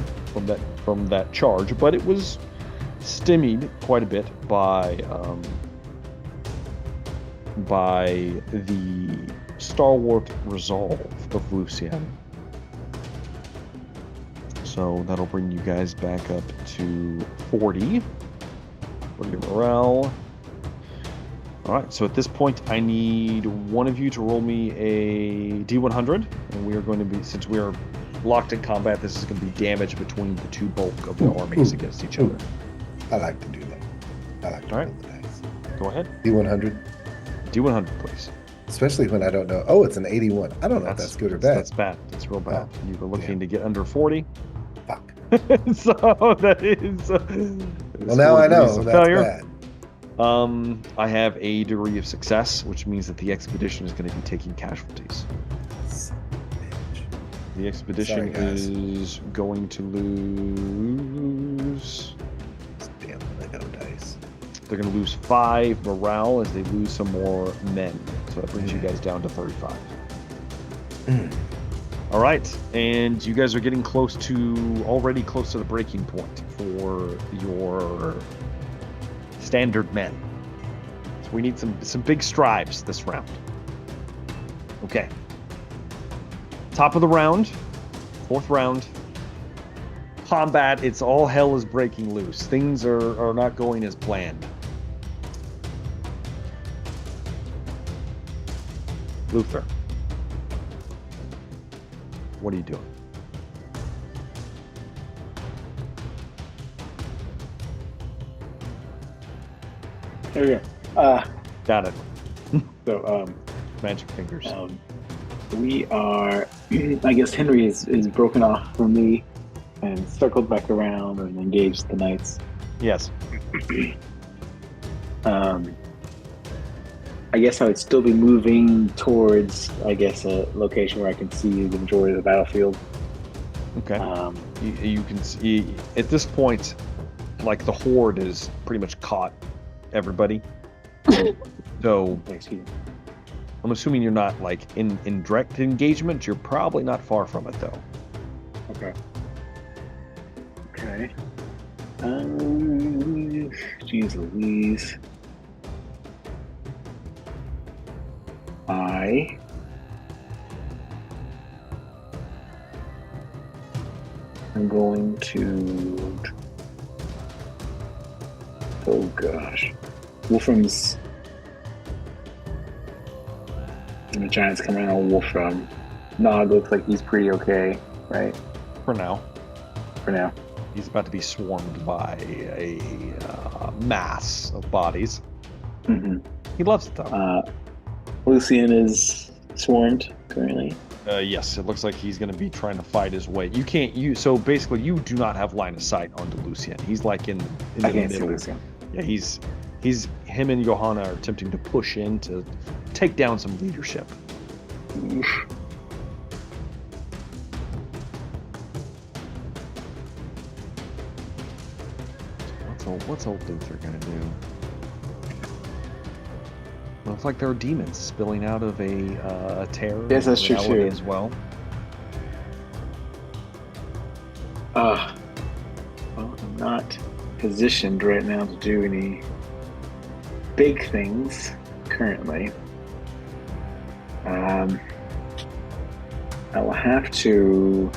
Speaker 1: from that charge, but it was stymied quite a bit by the stalwart resolve of Lucien. So that'll bring you guys back up to 40 for your morale. All right, so at this point, I need one of you to roll me a D100, and we are going to be, since we are locked in combat, this is going to be damage between the two bulk of the armies against each other.
Speaker 4: I like to do that. I like to roll the dice.
Speaker 1: Go ahead.
Speaker 4: D100.
Speaker 1: D100, please.
Speaker 4: Especially when I don't know. Oh, it's an 81. I don't know if that's good or bad.
Speaker 1: That's bad. That's real bad. You were looking to get under 40.
Speaker 4: Fuck.
Speaker 1: So that is.
Speaker 4: Well, now I know that's
Speaker 1: failure.
Speaker 4: bad.
Speaker 1: I have a degree of success, which means that the expedition is going to be taking casualties. The expedition is going to lose.
Speaker 4: Damn, I know dice.
Speaker 1: They're going to lose 5 morale as they lose some more men. So that brings you guys down to 35. All right, and you guys are getting already close to the breaking point for your standard men. So we need some big strides this round. Okay. Top of the round, 4th round. Combat, it's all hell is breaking loose. Things are not going as planned. Luther, what are you doing?
Speaker 3: There we go.
Speaker 1: Got it.
Speaker 3: So,
Speaker 1: Magic fingers.
Speaker 3: we are. I guess Henry is broken off from me and circled back around and engaged the knights.
Speaker 1: Yes.
Speaker 3: I guess I would still be moving towards, a location where I can see the majority of the battlefield.
Speaker 1: Okay. You can see at this point, like the horde is pretty much caught everybody. So I'm assuming you're not like in direct engagement. You're probably not far from it though.
Speaker 3: Okay. Jeez Louise. I am going to. Oh gosh. Wolfram's. And the Giants coming on Wolfram. Nog looks like he's pretty okay, right?
Speaker 1: For now. He's about to be swarmed by a mass of bodies.
Speaker 3: Mm-hmm.
Speaker 1: He loves it though.
Speaker 3: Lucien is swarmed currently.
Speaker 1: Yes, it looks like he's going to be trying to fight his way. So basically, you do not have line of sight onto Lucien. He's like in the
Speaker 3: I can't
Speaker 1: middle.
Speaker 3: see Lucien.
Speaker 1: Yeah, him and Johanna are attempting to push in to take down some leadership.
Speaker 3: Oof.
Speaker 1: What's old Luther gonna do? Looks like there are demons spilling out of a terror.
Speaker 3: Yes, that's true too.
Speaker 1: As well.
Speaker 3: Well, I'm not positioned right now to do any big things currently. I'll have to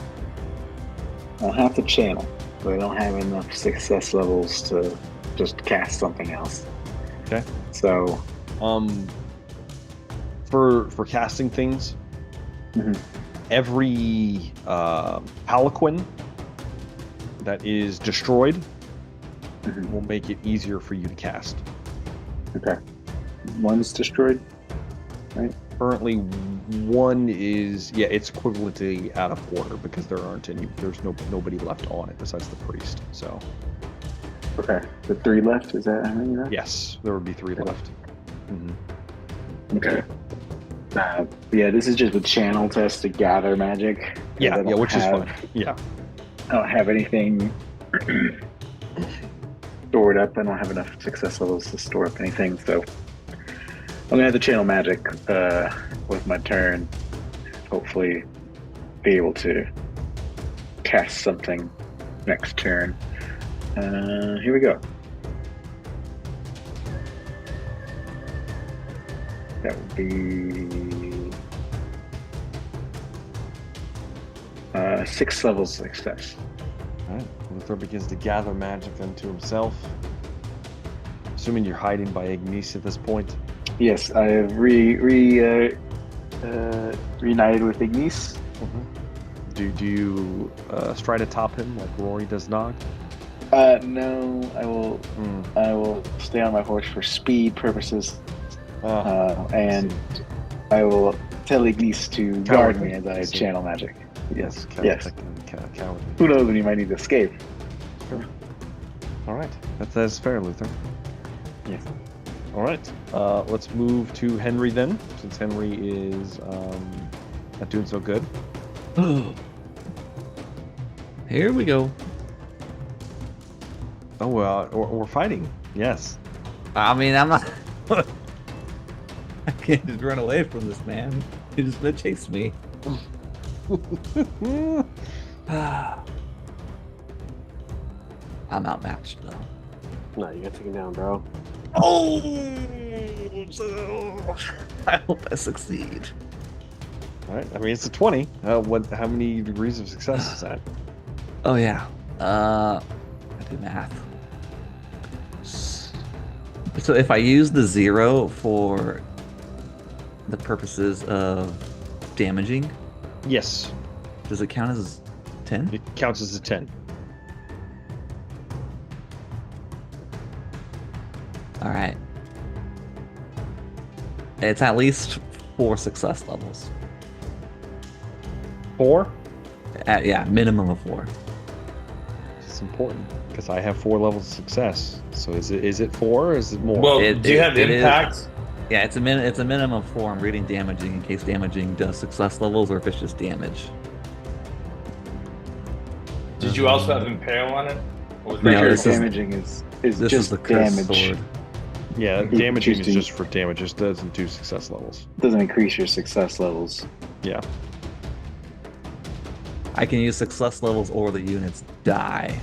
Speaker 3: channel, but I don't have enough success levels to just cast something else.
Speaker 1: Okay.
Speaker 3: So,
Speaker 1: for casting things, every palanquin that is destroyed will make it easier for you to cast.
Speaker 3: Okay. One's destroyed, right?
Speaker 1: Currently, one is it's equivalently out of order because there's nobody left on it besides the priest. So.
Speaker 3: Okay. The 3 left. Is that how many left?
Speaker 1: Yes, there would be 3 left.
Speaker 3: Okay. Yeah, this is just a channel test to gather magic.
Speaker 1: Yeah, which is fun. Yeah.
Speaker 3: I don't have anything stored up. I don't have enough success levels to store up anything, so I'm gonna have to channel magic with my turn. Hopefully, be able to cast something next turn. Here we go. That would be 6 levels of success.
Speaker 1: All right. Luther begins to gather magic unto himself. Assuming you're hiding by Ignis at this point.
Speaker 3: Yes, I have reunited with Ignis.
Speaker 1: Mm-hmm. Do you stride atop him like Rory does Nog?
Speaker 3: No, I will stay on my horse for speed purposes, and I will tell Ignis to guard me as I channel magic. Yes. Who knows when you might need to escape?
Speaker 1: Sure. All right, that's fair, Luther.
Speaker 3: Yes.
Speaker 1: All right, let's move to Henry then, since Henry is not doing so good.
Speaker 5: Here we go.
Speaker 1: Oh, we're fighting. Yes.
Speaker 5: I mean, I'm not. I can't just run away from this man. He's just gonna chase me. I'm outmatched though.
Speaker 6: No, you gotta take him down, bro.
Speaker 5: Oh, I hope I succeed.
Speaker 1: All right. I mean, it's a 20. How many degrees of success is that?
Speaker 5: Oh yeah. I do math. So if I use the 0 for the purposes of damaging,
Speaker 1: Yes.
Speaker 5: does it count as 10?
Speaker 1: It counts as a 10.
Speaker 5: All right. It's at least 4 success levels.
Speaker 1: 4?
Speaker 5: Yeah, minimum of 4.
Speaker 1: It's important because I have 4 levels of success. So is it 4 or is it more?
Speaker 2: Well, do you have impact?
Speaker 5: Yeah, it's a minimum of 4. I'm reading damaging in case damaging does success levels or if it's just damage.
Speaker 2: Did you also have impale on it? Or was
Speaker 5: No,
Speaker 2: that
Speaker 3: Damaging is
Speaker 5: This
Speaker 3: just
Speaker 5: is the cursed
Speaker 3: damage.
Speaker 5: sword.
Speaker 1: Yeah, damaging is just for damage. It doesn't do success levels.
Speaker 3: Doesn't increase your success levels.
Speaker 1: Yeah.
Speaker 5: I can use success levels or the units die.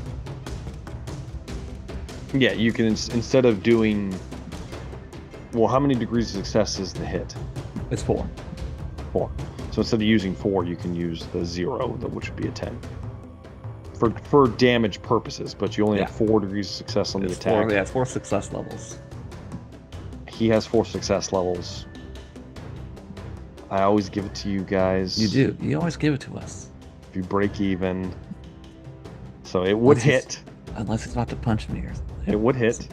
Speaker 1: Yeah, you can instead of doing. Well, how many degrees of success is the hit?
Speaker 5: It's 4.
Speaker 1: 4. So instead of using 4, you can use the 0, which would be a 10. For damage purposes, but you only have 4 degrees of success on the attack.
Speaker 5: It's 4 success levels.
Speaker 1: He has 4 success levels. I always give it to you guys.
Speaker 5: You do. You always give it to us.
Speaker 1: If you break even. So it would hit.
Speaker 5: Unless it's about to punch me or something.
Speaker 1: It would hit.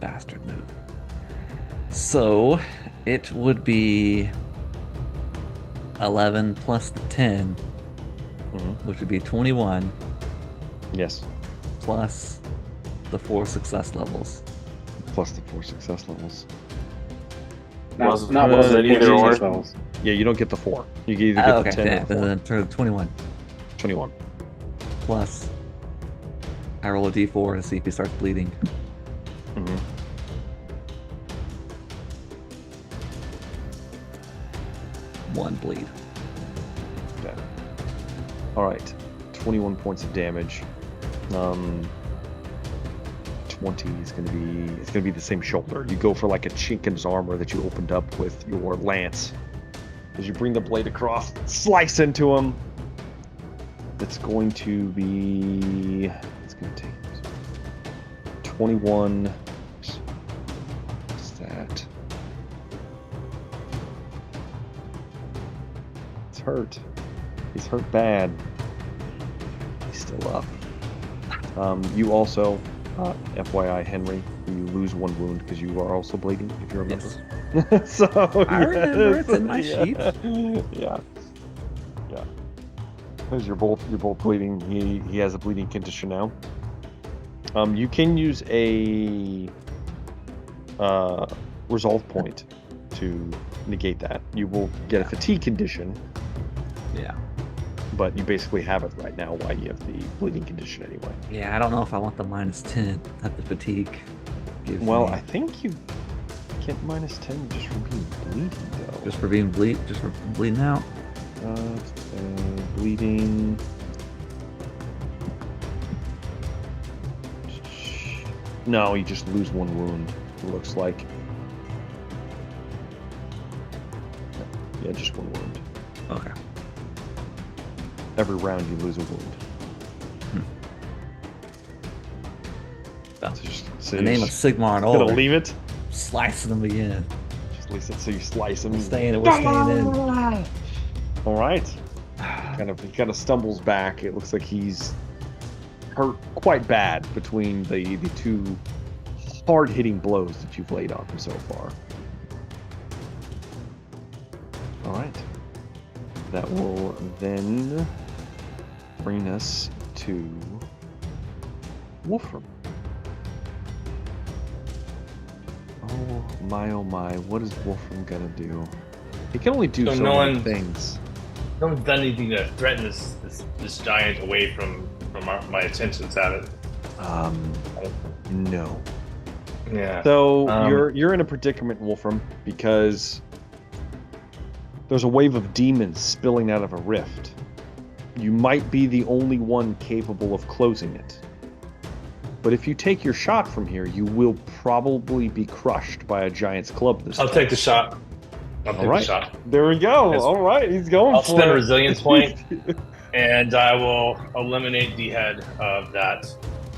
Speaker 5: Bastard move. So it would be 11 plus the 10, which would be 21.
Speaker 1: Yes.
Speaker 5: Plus the 4 success levels.
Speaker 1: Plus the 4 success levels.
Speaker 3: Not plus the
Speaker 6: either or.
Speaker 3: success levels.
Speaker 1: Yeah, you don't get the 4. You either get the 10 or the 4.
Speaker 5: Then 21.
Speaker 1: 21.
Speaker 5: Plus, I roll a d4 to see if he starts bleeding.
Speaker 1: Mm-hmm.
Speaker 5: One bleed.
Speaker 1: Okay. All right. 21 points of damage. 20 is going to be. It's going to be the same shoulder. You go for like a chink in his armor that you opened up with your lance. As you bring the blade across, slice into him. It's going to be. It's going to take 21. What's that? It's hurt. He's hurt bad. He's still up. You also, FYI, Henry, you lose 1 wound because you are also bleeding, if you remember.
Speaker 5: Yes.
Speaker 1: So
Speaker 5: I remember, it's in my sheet.
Speaker 1: Yeah. Because you're both bleeding. He has a bleeding condition now. You can use a resolve point to negate that. You will get a fatigue condition.
Speaker 5: Yeah.
Speaker 1: But you basically have it right now while you have the bleeding condition anyway.
Speaker 5: Yeah, I don't know if I want the -10 that the fatigue gives
Speaker 1: Well,
Speaker 5: me.
Speaker 1: I think you get -10 just for being bleeding, though.
Speaker 5: Just for being just for bleeding out.
Speaker 1: Bleeding. No, you just lose 1 wound. It looks like. Yeah, just 1 wound.
Speaker 5: Okay.
Speaker 1: Every round you lose a wound.
Speaker 5: So the name of Sigmar and
Speaker 1: gonna leave it?
Speaker 5: Slicing them again.
Speaker 1: Just leave it so you slice him.
Speaker 5: We're staying in.
Speaker 1: All right. He kind of stumbles back. It looks like he's hurt quite bad between the two hard-hitting blows that you've laid on him so far. All right. That will then bring us to Wolfram. Oh my, what is Wolfram gonna do? He can only do so many things.
Speaker 2: No one's done anything to threaten this giant away from my attentions at it.
Speaker 1: No.
Speaker 2: Yeah.
Speaker 1: So you're in a predicament, Wolfram, because there's a wave of demons spilling out of a rift. You might be the only one capable of closing it. But if you take your shot from here, you will probably be crushed by a giant's club this time.
Speaker 2: I'll take the shot. The shot.
Speaker 1: There we go. All right, he's going
Speaker 2: I'll
Speaker 1: for
Speaker 2: spend
Speaker 1: it.
Speaker 2: a resilience point, and I will eliminate the head of that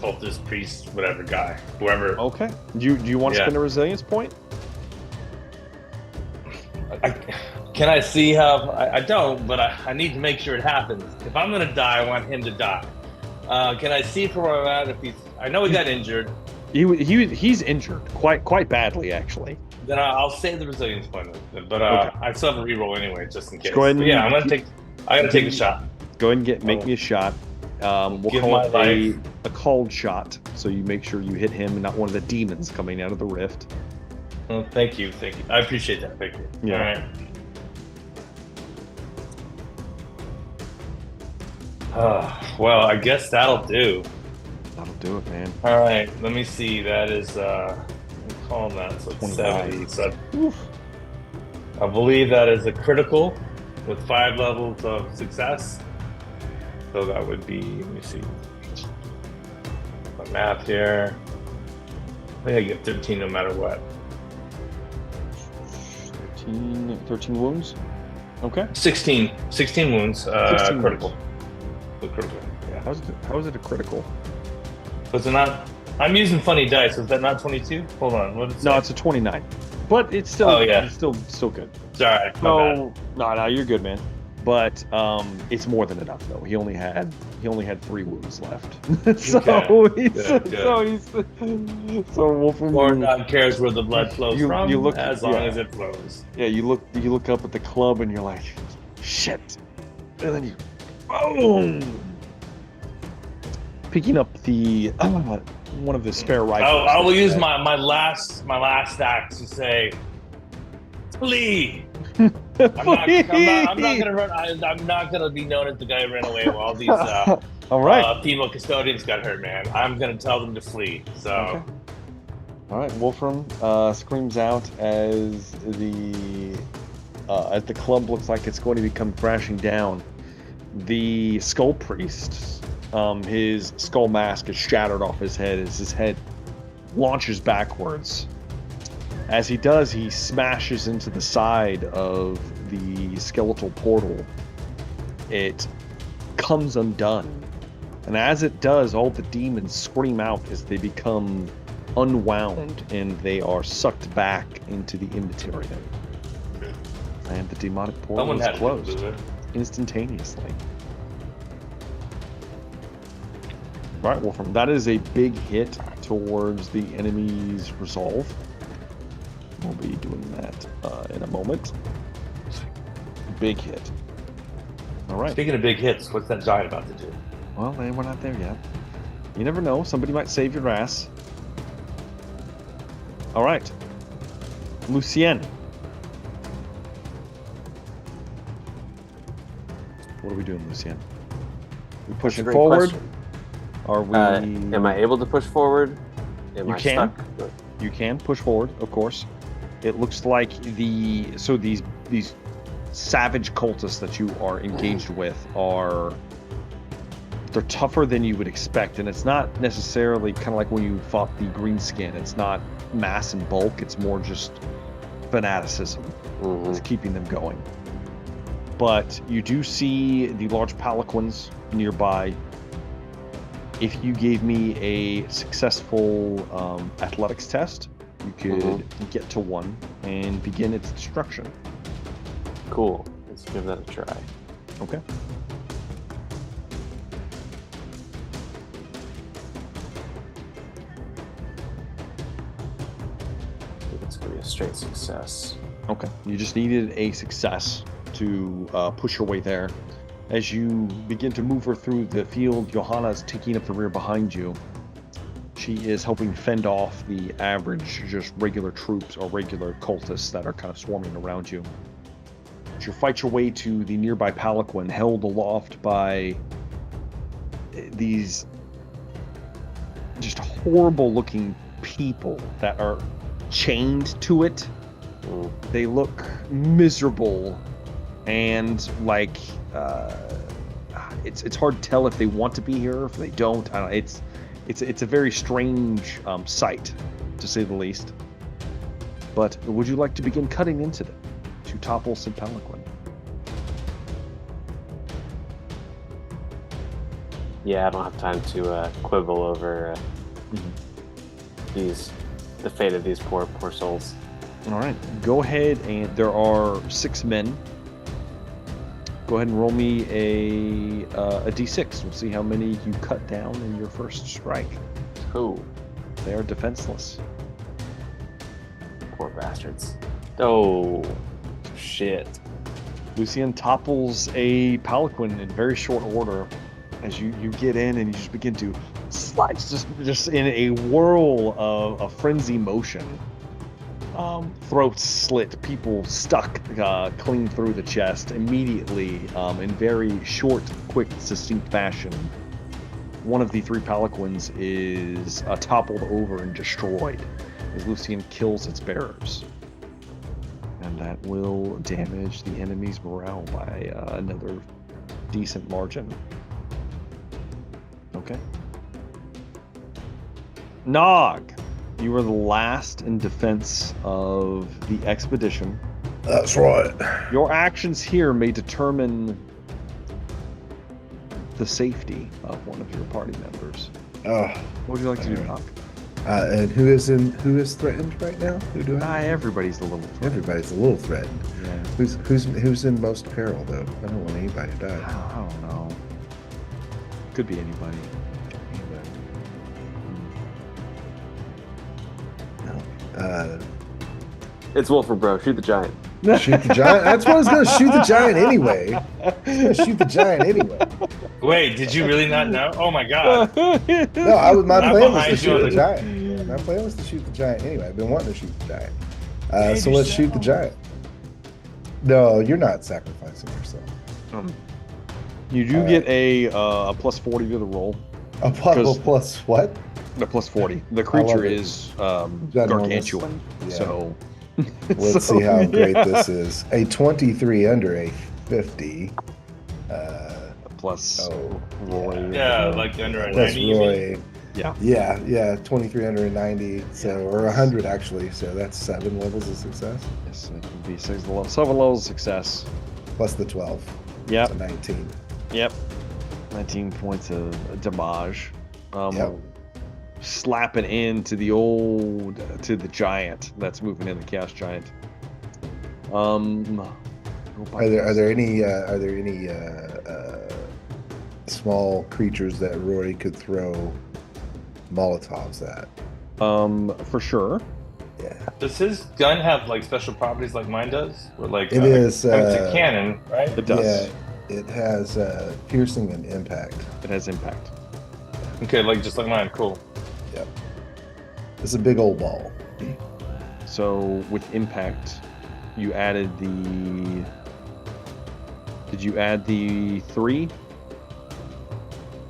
Speaker 2: cultist, priest, whatever guy, whoever.
Speaker 1: Okay. Do you want to spend a resilience point?
Speaker 2: Can I see how? I don't, but I need to make sure it happens. If I'm going to die, I want him to die. Can I see from where I'm at if he's... I know he got injured.
Speaker 1: He's injured quite badly, actually.
Speaker 2: Then I'll save the resilience point, but
Speaker 1: okay.
Speaker 2: I still have a reroll anyway, just in case.
Speaker 1: Go ahead and
Speaker 2: I'm gonna take. I gotta take a shot.
Speaker 1: Go ahead and make me a shot. We'll call it a called shot, so you make sure you hit him and not one of the demons coming out of the rift.
Speaker 2: Well, thank you. I appreciate that. Thank you.
Speaker 1: Yeah.
Speaker 2: All right. Well, I guess that'll do.
Speaker 1: That'll do it, man.
Speaker 2: All right, let me see. That is, I'm calling that, so it's 70. So I believe that is a critical with 5 levels of success. So that would be, let me see, my math here. I think I get 13 no matter what.
Speaker 1: 13 wounds? Okay.
Speaker 2: 16 wounds,
Speaker 1: 16
Speaker 2: critical.
Speaker 1: Wounds.
Speaker 2: Critical, yeah.
Speaker 1: How is it a critical?
Speaker 2: Was it not? I'm using funny dice. Is that not 22? Hold on. What is
Speaker 1: No, it's a 29. But it's still it's still good.
Speaker 2: Sorry.
Speaker 1: No, you're good, man. But it's more than enough though. He only had 3 wounds left. So Wolfram
Speaker 2: Lord cares where the blood flows from.
Speaker 1: You look
Speaker 2: as long as it flows.
Speaker 1: Yeah, you look up at the club and you're like, shit. And then you boom. Picking up the one of the spare rifles.
Speaker 2: I will use my last act to say, flee. I'm not gonna run. I'm not gonna be known as the guy who ran away while all these
Speaker 1: all right.
Speaker 2: female custodians got hurt, man. I'm gonna tell them to flee. So,
Speaker 1: okay. All right, Wolfram screams out as the club looks like it's going to come crashing down. The Skull Priest, his skull mask is shattered off his head as his head launches backwards. As he does, he smashes into the side of the skeletal portal. It comes undone. And as it does, all the demons scream out as they become unwound and they are sucked back into the Immaterium. And the demonic portal is closed instantaneously. Right, Wolfram, that is a big hit towards the enemy's resolve. We'll be doing that in a moment. Big hit. All right.
Speaker 2: Speaking of big hits, what's that giant about to do?
Speaker 1: Well, we're not there yet. You never know. Somebody might save your ass. All right. Lucien. What are we doing, Lucien? We pushing forward?
Speaker 6: Question.
Speaker 1: Are we?
Speaker 6: Am I able to push forward?
Speaker 1: You can. You can push forward, of course. It looks like these savage cultists that you are engaged with they're tougher than you would expect, and it's not necessarily kind of like when you fought the Greenskin. It's not mass and bulk. It's more just fanaticism is keeping them going. but you do see the large palanquins nearby. If you gave me a successful athletics test, you could get to 1 and begin its destruction.
Speaker 6: Cool. Let's give that a try.
Speaker 1: Okay.
Speaker 6: It's going to be a straight success.
Speaker 1: Okay. You just needed a success to push your way there. As you begin to move her through the field, Johanna is taking up the rear behind you. She is helping fend off the average, just regular troops or regular cultists that are kind of swarming around you. As you fight your way to the nearby palanquin, held aloft by these just horrible-looking people that are chained to it. They look miserable and like it's hard to tell if they want to be here, if they don't. I don't know. It's a very strange sight, to say the least. But would you like to begin cutting into them to topple said palanquin?
Speaker 6: Yeah, I don't have time to quibble over the fate of these poor souls.
Speaker 1: All right, go ahead, and there are 6 men. Go ahead and roll me a d6. We'll see how many you cut down in your first strike.
Speaker 6: Cool.
Speaker 1: They are defenseless.
Speaker 6: Poor bastards. Oh, shit.
Speaker 1: Lucien topples a palanquin in very short order as you get in and you just begin to slice just in a whirl of frenzy motion. Throats slit, people stuck clean through the chest immediately in very short, quick, succinct fashion. One of the 3 palanquins is toppled over and destroyed as Lucien kills its bearers. And that will damage the enemy's morale by another decent margin. Okay. Nog! You were the last in defense of the expedition.
Speaker 4: That's right.
Speaker 1: Your actions here may determine the safety of one of your party members. What would you like to do, Doc?
Speaker 4: And who is threatened right now? Who do I?
Speaker 1: Everybody's a little threatened.
Speaker 4: Everybody's a little threatened.
Speaker 1: Yeah.
Speaker 4: Who's in most peril though? I don't want anybody to die.
Speaker 1: I don't know. Could be anybody.
Speaker 6: It's Wolfer, bro. Shoot the giant.
Speaker 4: Shoot the giant? That's what I was going to shoot the giant anyway. Shoot the giant anyway.
Speaker 2: Wait, did you really not know? Oh my god.
Speaker 4: No, my plan was to shoot the giant. My plan was to shoot the giant anyway. I've been wanting to shoot the giant. So let's shoot the giant. No, you're not sacrificing yourself.
Speaker 1: You do get a plus 40 to the roll.
Speaker 4: A plus what?
Speaker 1: The plus 40. The creature is gargantuan.
Speaker 4: Yeah.
Speaker 1: So
Speaker 4: let's see how great this is. A 23 under a 50.
Speaker 1: Plus Roy.
Speaker 2: Yeah, like under a
Speaker 4: Plus
Speaker 2: 90.
Speaker 4: Roy.
Speaker 1: Yeah.
Speaker 4: 23 under a 90. So or 100 actually. So that's 7 levels of success.
Speaker 1: Yes, it would be 7 levels of success.
Speaker 4: Plus the 12.
Speaker 1: Yep.
Speaker 4: So 19.
Speaker 1: Yep. 19 points of damage.
Speaker 4: Yep.
Speaker 1: Slapping into the giant that's moving in, the chaos giant.
Speaker 4: Are there any small creatures that Rory could throw Molotovs at?
Speaker 1: For sure.
Speaker 4: Yeah.
Speaker 2: Does his gun have like special properties like mine does? Or like
Speaker 4: it is.
Speaker 2: It's a cannon, right?
Speaker 1: It does.
Speaker 4: Yeah, it has piercing and impact.
Speaker 1: It has impact.
Speaker 2: Okay, just like mine. Cool.
Speaker 4: Yep. It's a big old ball.
Speaker 1: So with impact, you added the. Did you add the 3?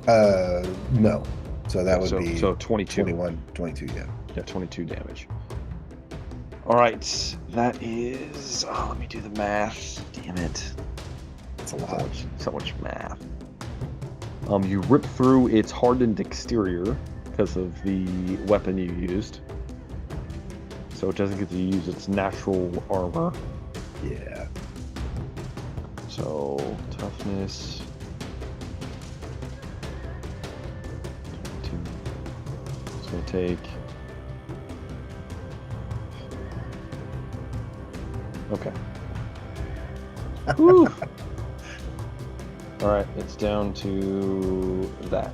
Speaker 4: No. So that would be
Speaker 1: 22.
Speaker 4: 22, yeah.
Speaker 1: Yeah, 22 damage. All right, that is. Oh, let me do the math. Damn it.
Speaker 4: It's a lot.
Speaker 1: So much math. You rip through its hardened exterior because of the weapon you used. So it doesn't get to use its natural armor.
Speaker 4: Yeah.
Speaker 1: So toughness. 22. It's gonna take. Okay. Whew. All right, it's down to that.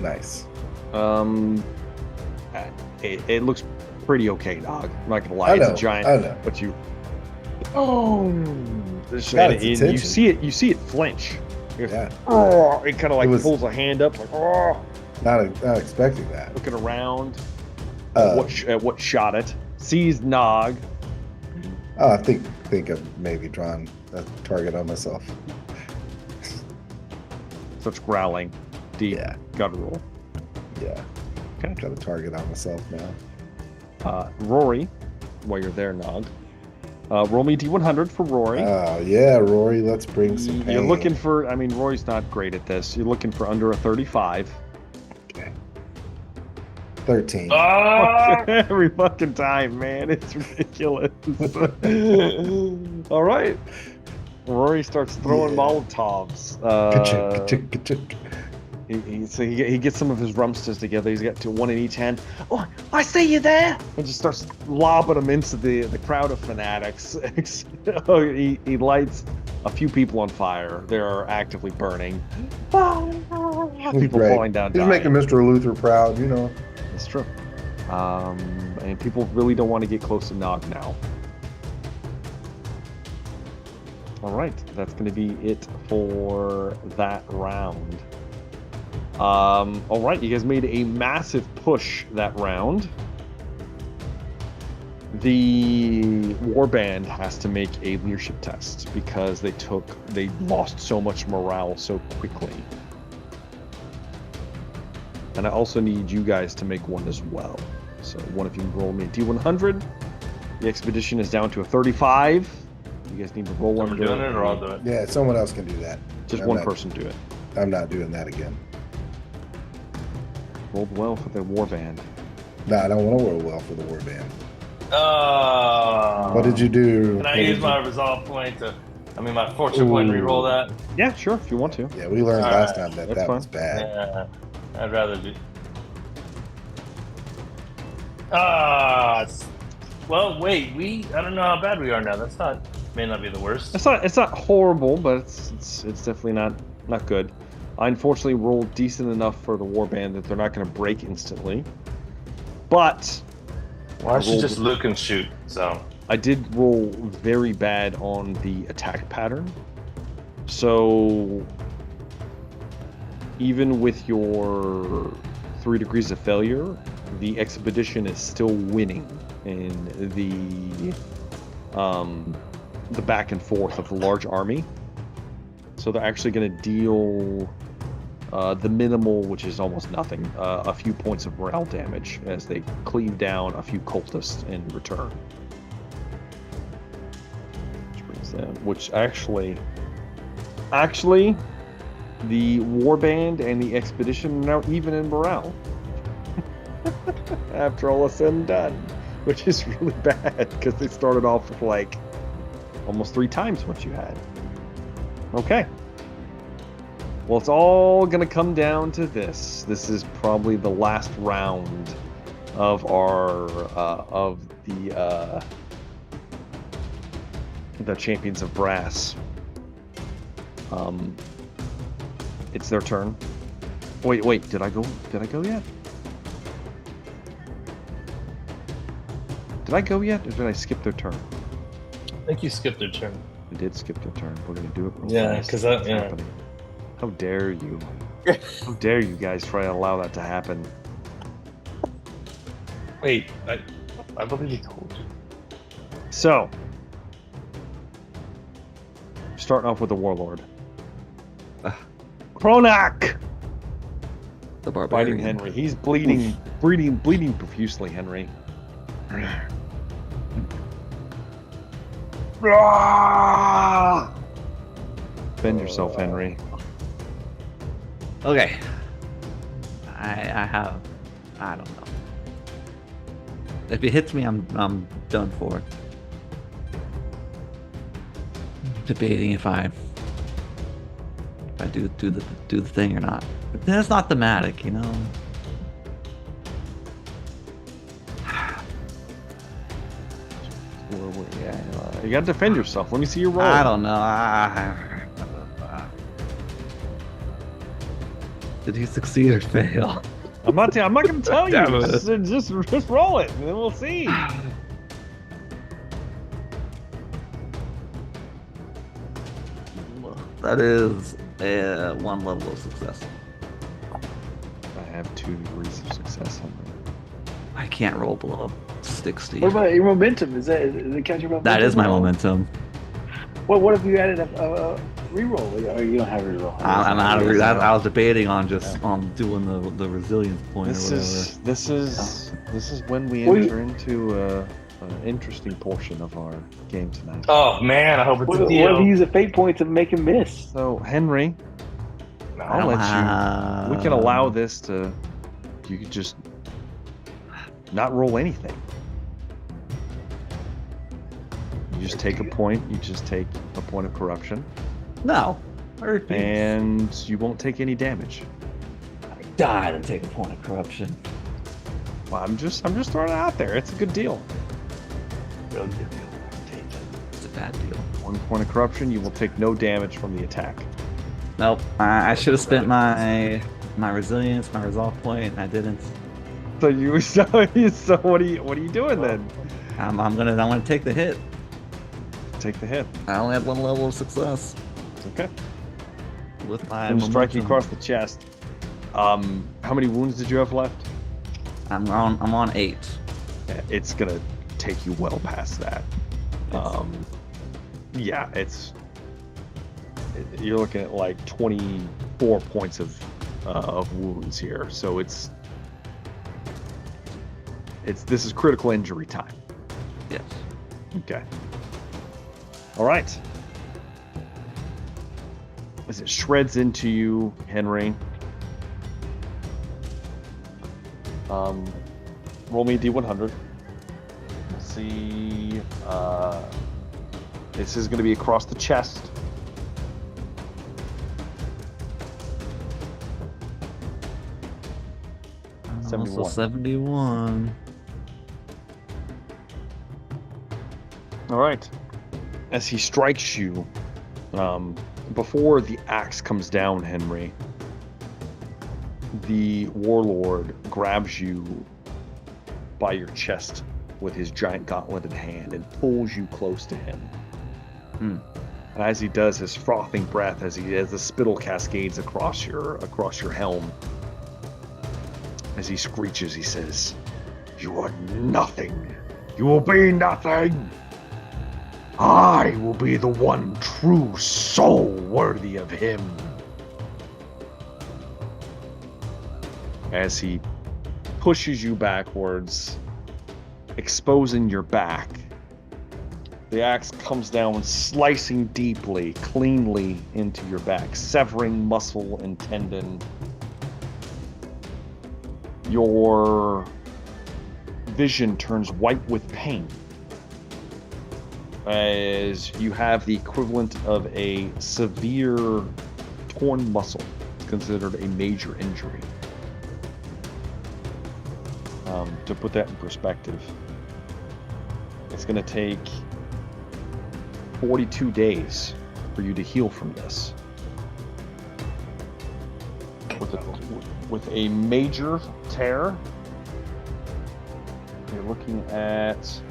Speaker 4: Nice.
Speaker 1: It looks pretty okay, dog. I'm not gonna lie. It's a giant.
Speaker 4: I know.
Speaker 1: But you. Oh.
Speaker 4: Got its
Speaker 1: You
Speaker 4: attention.
Speaker 1: see it. You see it flinch.
Speaker 4: Yeah.
Speaker 1: Oh, it kind of like
Speaker 4: It was-
Speaker 1: pulls a hand up, like oh,
Speaker 4: Not expecting that.
Speaker 1: looking around at what shot it. Sees Nog.
Speaker 4: Oh, I think I've maybe drawn a target on myself.
Speaker 1: Starts growling. Deep.
Speaker 4: Yeah.
Speaker 1: Got to roll.
Speaker 4: Yeah.
Speaker 1: Okay.
Speaker 4: Got a target on myself now.
Speaker 1: Rory, while you're there, Nog. Roll me D100 for Rory.
Speaker 4: Oh yeah, Rory. Let's bring some pain.
Speaker 1: You're looking for. I mean, Rory's not great at this. You're looking for under a 35.
Speaker 4: Okay. 13.
Speaker 1: Every fucking time, man. It's ridiculous. All right. Rory starts throwing Molotovs.
Speaker 4: Ka-chink, ka-chink, ka-chink.
Speaker 1: He gets some of his rumsters together. He's got one in each hand. Oh, I see you there! And just starts lobbing them into the crowd of fanatics. He lights a few people on fire. They're actively burning. People
Speaker 4: Great.
Speaker 1: falling down.
Speaker 4: He's
Speaker 1: dying.
Speaker 4: making Mr. Luther proud, you know.
Speaker 1: That's true. And people really don't want to get close to Nog now. All right, that's going to be it for that round. All right, you guys made a massive push that round. The warband has to make a leadership test because they lost so much morale so quickly. And I also need you guys to make one as well. So one of you can roll me a D100. The expedition is down to a 35. You guys need to roll one.
Speaker 2: We're doing it, or I'll do it.
Speaker 4: Yeah, someone else can do that.
Speaker 1: Just
Speaker 4: I'm
Speaker 1: one
Speaker 4: not-
Speaker 1: person do it.
Speaker 4: I'm not doing that again.
Speaker 1: Rolled well for the warband.
Speaker 4: No, I don't want to roll well for the warband.
Speaker 2: Oh.
Speaker 4: What did you do?
Speaker 2: Can I use my resolve point my fortune point to reroll that?
Speaker 1: Yeah, sure, if you want to.
Speaker 4: Yeah, we learned
Speaker 2: All
Speaker 4: last
Speaker 2: right.
Speaker 4: time that
Speaker 1: That's
Speaker 4: that
Speaker 1: fine.
Speaker 4: was bad.
Speaker 2: Yeah, I'd rather do. Well, wait. I don't know how bad we are now. May not be the worst.
Speaker 1: It's not horrible, but it's definitely not good. I unfortunately rolled decent enough for the warband that they're not going to break instantly. But
Speaker 2: Why don't you just look and shoot? So
Speaker 1: I did roll very bad on the attack pattern. So even with your 3 degrees of failure, the expedition is still winning in the back and forth of the large army. So they're actually going to deal the minimal, which is almost nothing, a few points of morale damage as they cleave down a few cultists in return. Which brings them, which actually, the warband and the expedition are now even in morale. After all is said and done, which is really bad because they started off with like almost 3 times what you had. Okay. Well, it's all gonna come down to this. This is probably the last round of our the Champions of Brass. It's their turn. Wait, did I go yet? Did I go yet, or did I skip their turn?
Speaker 2: I think you skipped your turn.
Speaker 1: I did skip their turn. We're gonna do it real
Speaker 2: Yeah,
Speaker 1: fast.
Speaker 2: 'cause
Speaker 1: What's
Speaker 2: yeah.
Speaker 1: happening? How dare you? How dare you guys try to allow that to happen?
Speaker 2: Wait, I believe he told you.
Speaker 1: So, starting off with the warlord. Kronak!
Speaker 5: The
Speaker 1: Biting
Speaker 5: barbarian.
Speaker 1: Henry. He's bleeding profusely, Henry. Bend yourself, Henry.
Speaker 5: Okay. I don't know. If it hits me, I'm done for. Debating if I I do the thing or not. But then it's not thematic, you know.
Speaker 1: You gotta defend yourself. Let me see your roll.
Speaker 5: I don't know. Did he succeed or fail?
Speaker 1: I'm not gonna tell you.
Speaker 5: Damn it.
Speaker 1: Just roll it, and then we'll see.
Speaker 5: That is one level of success.
Speaker 1: I have 2 degrees of success on that.
Speaker 5: I can't roll below 60.
Speaker 3: What about your momentum? Is it count your momentum?
Speaker 5: That is my momentum.
Speaker 3: What if you added a reroll? Or you don't have a reroll?
Speaker 5: I'm out of I was debating on just on doing the resilience point or whatever.
Speaker 1: This is when we enter into an interesting portion of our game tonight.
Speaker 2: Oh man, I hope it's a deal.
Speaker 3: What if you use a fate point to make him miss?
Speaker 1: So Henry, I'll let you. We can allow this to. You could just not roll anything. You just take a point. You just take a point of corruption.
Speaker 5: No, I repeat.
Speaker 1: And you won't take any damage.
Speaker 5: I died and take a point of corruption.
Speaker 1: Well, I'm just throwing it out there. It's a good deal.
Speaker 5: It's a bad deal.
Speaker 1: 1 point of corruption. You will take no damage from the attack.
Speaker 5: Nope. I should have spent my resilience, my resolve point. I didn't.
Speaker 1: So what are you doing then?
Speaker 5: I'm gonna take the hit.
Speaker 1: Take the hit.
Speaker 5: I only had 1 level of success.
Speaker 1: Okay.
Speaker 5: With my
Speaker 1: I'm strike you across the chest. How many wounds did you have left?
Speaker 5: I'm on 8.
Speaker 1: Yeah, it's gonna take you well past that. Yeah, you're looking at like 24 points of wounds here. So this is critical injury time.
Speaker 5: Yes.
Speaker 1: Okay. All right. As it shreds into you, Henry. Roll me a D100. Let's see. This is going to be across the chest.
Speaker 5: Also 71.
Speaker 1: All right. As he strikes you, before the axe comes down, Henry, the warlord grabs you by your chest with his giant gauntleted hand and pulls you close to him. And as he does, his frothing breath, as the spittle cascades across your helm, as he screeches, he says, "You are nothing. You will be nothing. I will be the one true soul worthy of him." As he pushes you backwards, exposing your back, the axe comes down, slicing deeply, cleanly into your back, severing muscle and tendon. Your vision turns white with pain, as you have the equivalent of a severe torn muscle. It's considered a major injury. To put that in perspective, it's going to take 42 days for you to heal from this. With a major tear, you're looking at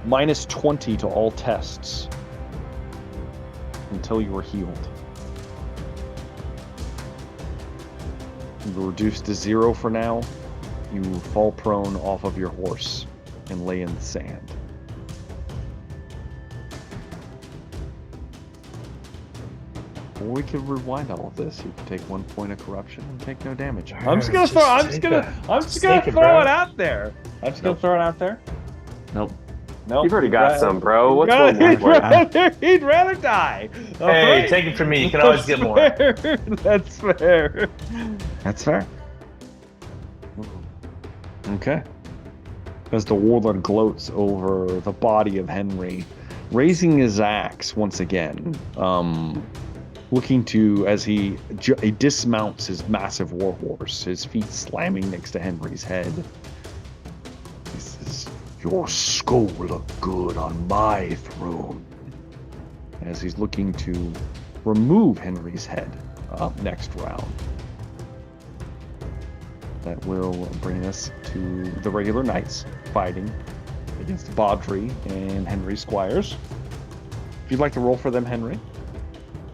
Speaker 1: -20 to all tests until you are healed. You're reduced to 0 for now. You fall prone off of your horse and lay in the sand. Or we could rewind all of this. You could take 1 point of corruption and take no damage. I'm just gonna throw it out there. I'm just gonna throw it out there.
Speaker 5: Nope.
Speaker 1: Nope.
Speaker 6: You've already got some, bro. What's one more?
Speaker 1: He'd rather die. All
Speaker 2: Hey,
Speaker 1: right.
Speaker 2: take it from me. You can always get more.
Speaker 1: That's fair. That's fair. Okay. As the warlord gloats over the body of Henry, raising his axe once again, looking to, as he dismounts his massive warhorse, his feet slamming next to Henry's head. He says, "Your skull will look good on my throne." As he's looking to remove Henry's head up next round. That will bring us to the regular knights fighting against Baudry and Henry Squires. If you'd like to roll for them, Henry.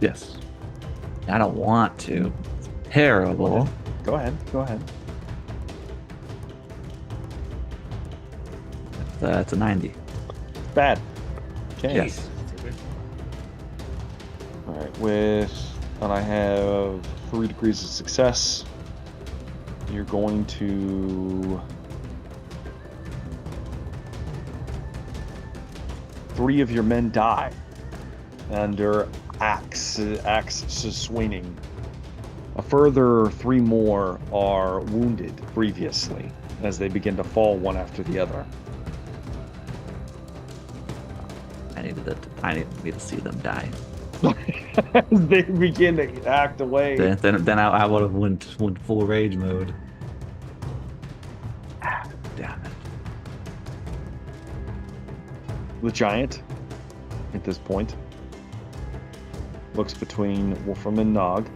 Speaker 5: Yes. I don't want to. It's terrible.
Speaker 1: Go ahead.
Speaker 5: That's a 90.
Speaker 1: Bad. Okay.
Speaker 5: Yes.
Speaker 1: All right. And I have 3 degrees of success. You're going to 3 of your men die under axe swinging. A further 3 more are wounded previously as they begin to fall one after the other.
Speaker 5: I need to see them die.
Speaker 1: As they begin to act away.
Speaker 5: Then I would have went full rage mode. Damn it.
Speaker 1: The giant, at this point, looks between Wolfram and Nog.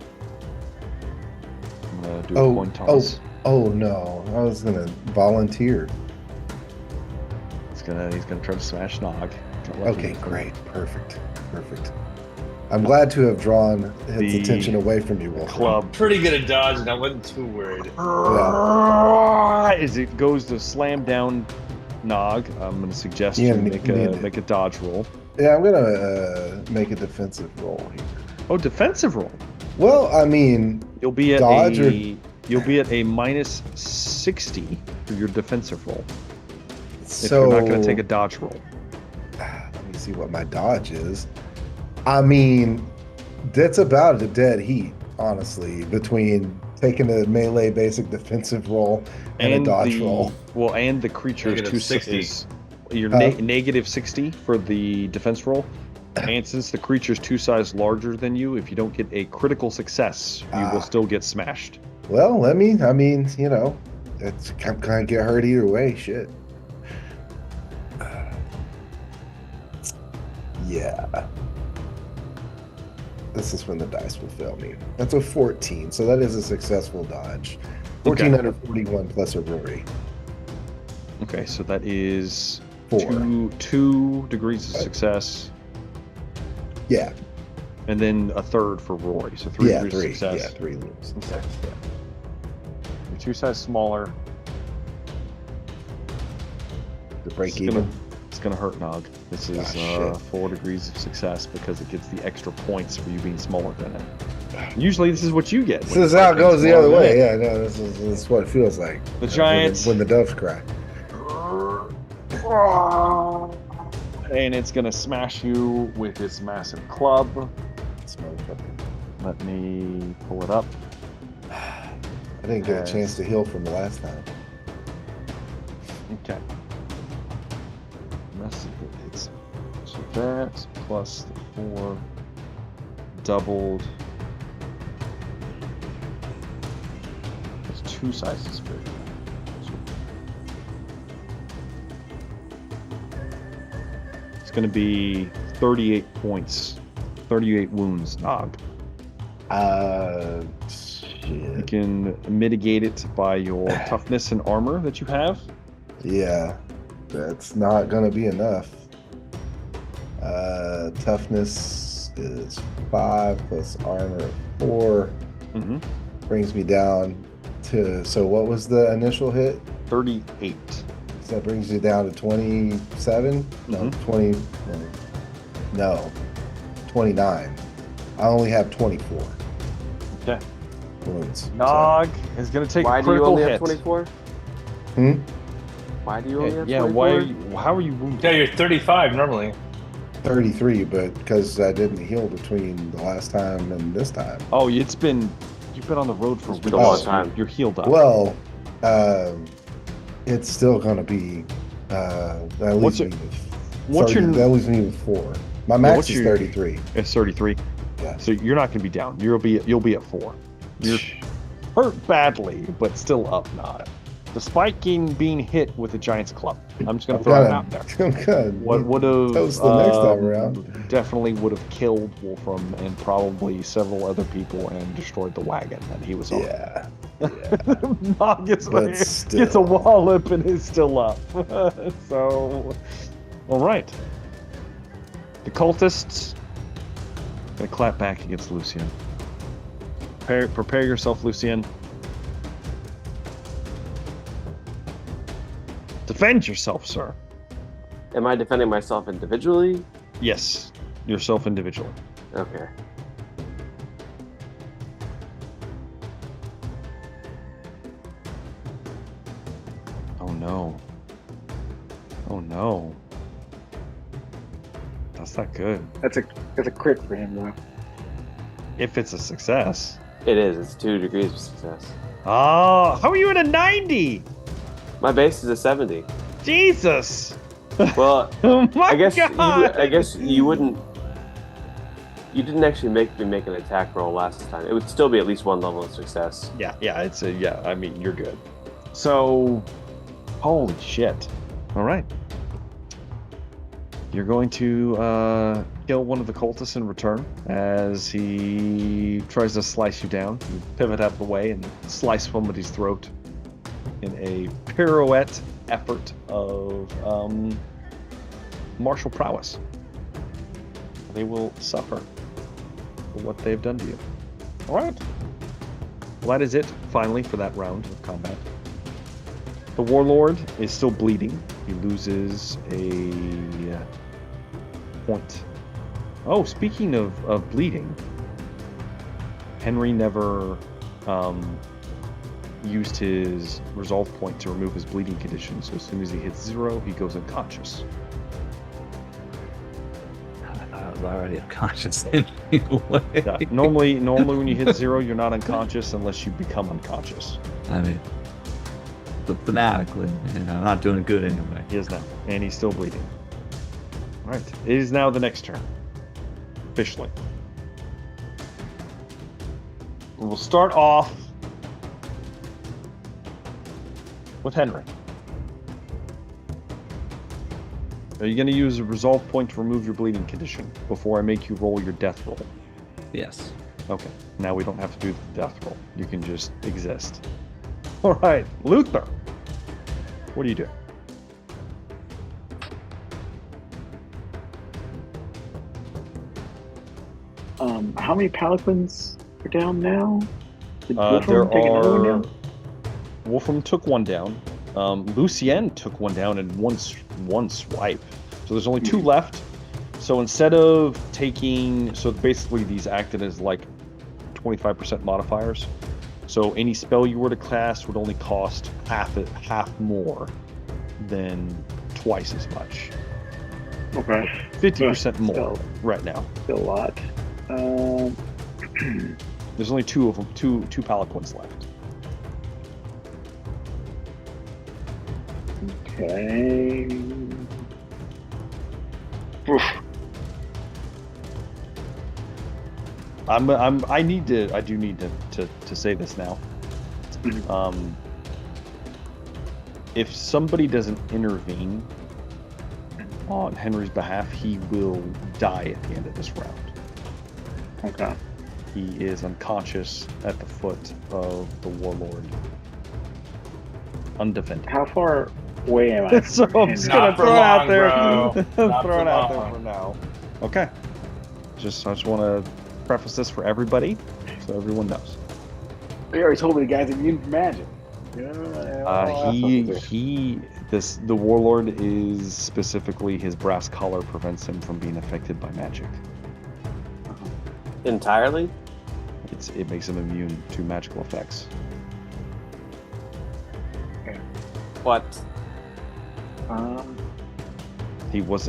Speaker 1: I'm gonna do a coin toss.
Speaker 4: Oh no! I was gonna volunteer.
Speaker 1: He's gonna try to smash Nog.
Speaker 4: Okay, great, perfect. I'm glad to have drawn his attention away from you, Wolfram.
Speaker 2: Club. Pretty good at dodging. I wasn't too worried.
Speaker 4: Yeah.
Speaker 1: As it goes to slam down Nog, I'm going to suggest you make a dodge roll.
Speaker 4: Yeah, I'm going to make a defensive roll here.
Speaker 1: Oh, defensive roll.
Speaker 4: Well, I mean,
Speaker 1: you'll be at
Speaker 4: dodge
Speaker 1: a minus 60 for your defensive roll.
Speaker 4: So,
Speaker 1: if you're not going to take a dodge roll.
Speaker 4: Let me see what my dodge is. I mean, that's about a dead heat, honestly, between taking a melee basic defensive roll and a dodge roll.
Speaker 1: Well, and the creature's
Speaker 2: -60.
Speaker 1: You're negative 60 for the defense roll. And since the creature's 2 sizes larger than you, if you don't get a critical success, you will still get smashed.
Speaker 4: Well, I mean, it's kind of get hurt either way. Shit. Yeah. This is when the dice will fail me. That's a 14, so that is a successful dodge. 14 under 41 plus a Rory.
Speaker 1: Okay, so that is
Speaker 4: 4.
Speaker 1: 2 degrees of success.
Speaker 4: Yeah.
Speaker 1: And then a third for Rory, so 3 degrees of success.
Speaker 4: Yeah, 3 loops.
Speaker 1: Okay. Yeah. You're 2 sizes smaller.
Speaker 4: The break even.
Speaker 1: It's gonna hurt Nog. This is 4 degrees of success because it gets the extra points for you being smaller than it. Usually this is what you get.
Speaker 4: This is how it goes the other way. Yeah, no, this is what it feels like.
Speaker 1: The Giants.
Speaker 4: When the doves cry.
Speaker 1: And it's gonna smash you with its massive club. Let me pull it up.
Speaker 4: I didn't get a chance to heal from the last time.
Speaker 1: Okay. So that plus the 4 doubled. It's 2 sizes bigger. It's going to be 38 points, 38 wounds, Nog.
Speaker 4: Shit.
Speaker 1: You can mitigate it by your toughness and armor that you have.
Speaker 4: Yeah, that's not going to be enough. Toughness is 5 plus armor 4.
Speaker 1: Mm-hmm.
Speaker 4: Brings me down to, so what was the initial hit?
Speaker 1: 38.
Speaker 4: So that brings you down to 27? No, 20. No, 29. I only have 24.
Speaker 1: Okay.
Speaker 4: Wounds.
Speaker 1: Nog is going to take a critical hit.
Speaker 6: Why do you only have 24? Why do you only have 24?
Speaker 1: How are you wounded?
Speaker 2: Yeah, you're 35 normally.
Speaker 4: 33, but because I didn't heal between the last time and this time.
Speaker 1: Oh, you've been on the road for
Speaker 6: a long time.
Speaker 1: You're healed up.
Speaker 4: Well, it's still going to be at least me with 4. My max is 33.
Speaker 1: It's 33.
Speaker 4: Yeah.
Speaker 1: So you're not going to be down. You'll be at 4. You're hurt badly, but still up not. Despite being hit with a giant's club. I'm just going to throw it out there. What would have definitely would have killed Wolfram and probably several other people and destroyed the wagon that he was on.
Speaker 4: Yeah.
Speaker 1: Nog gets a wallop and is still up. So, all right. The cultists gonna clap back against Lucien. Prepare yourself, Lucien. Defend yourself, sir.
Speaker 6: Am I defending myself individually?
Speaker 1: Yes, yourself individually.
Speaker 6: Okay.
Speaker 1: Oh no. Oh no. That's not good.
Speaker 3: That's a crit for him, though.
Speaker 1: If it's a success.
Speaker 6: It is. It's 2 degrees of success.
Speaker 1: Oh, how are you at a 90?
Speaker 6: My base is a 70.
Speaker 1: Jesus.
Speaker 6: Well,
Speaker 1: Oh my
Speaker 6: I guess
Speaker 1: God.
Speaker 6: I guess you wouldn't. You didn't actually make me make an attack roll last time. It would still be at least 1 level of success.
Speaker 1: Yeah. I mean, you're good. So, holy shit. All right. You're going to kill one of the cultists in return as he tries to slice you down. You pivot out of the way and slice somebody's throat in a pirouette effort of martial prowess. They will suffer for what they've done to you. All right. Well, that is it, finally, for that round of combat. The Warlord is still bleeding. He loses a point. Oh, speaking of bleeding, Henry never used his resolve point to remove his bleeding condition, so as soon as he hits 0, he goes unconscious.
Speaker 5: I thought I was already unconscious anyway.
Speaker 1: Yeah, normally when you hit 0, you're not unconscious unless you become unconscious.
Speaker 5: I mean, thematically, I'm not doing good anyway.
Speaker 1: He is now, and he's still bleeding. All right, it is now the next turn. Officially. We'll start off with Henry. Are you going to use a resolve point to remove your bleeding condition before I make you roll your death roll?
Speaker 5: Yes.
Speaker 1: Okay, now we don't have to do the death roll. You can just exist. All right, Luther. What do you do?
Speaker 3: How many paladins are down now? Did
Speaker 1: There
Speaker 3: Wolfram take another one down?
Speaker 1: Wolfram took one down. Lucien took one down in one swipe. So there's only 2 left. So instead of taking... So basically these acted as like 25% modifiers. So any spell you were to cast would only cost half more than twice as much.
Speaker 3: Okay.
Speaker 1: 50% more right now.
Speaker 3: Still a lot.
Speaker 1: There's only 2 of them, two paladins left.
Speaker 3: Okay. Oof.
Speaker 1: I do need to say this now. If somebody doesn't intervene on Henry's behalf, he will die at the end of this round.
Speaker 3: Okay.
Speaker 1: He is unconscious at the foot of the Warlord. Undefended.
Speaker 3: How far away am I?
Speaker 1: So I'm just gonna throw it out there. Throw it out there for now. Okay. I just want to preface this for everybody, so everyone knows.
Speaker 3: They already told me the guy's immune from magic.
Speaker 1: The Warlord is specifically his brass collar prevents him from being affected by magic.
Speaker 6: Entirely?
Speaker 1: It makes him immune to magical effects.
Speaker 6: What?
Speaker 1: He was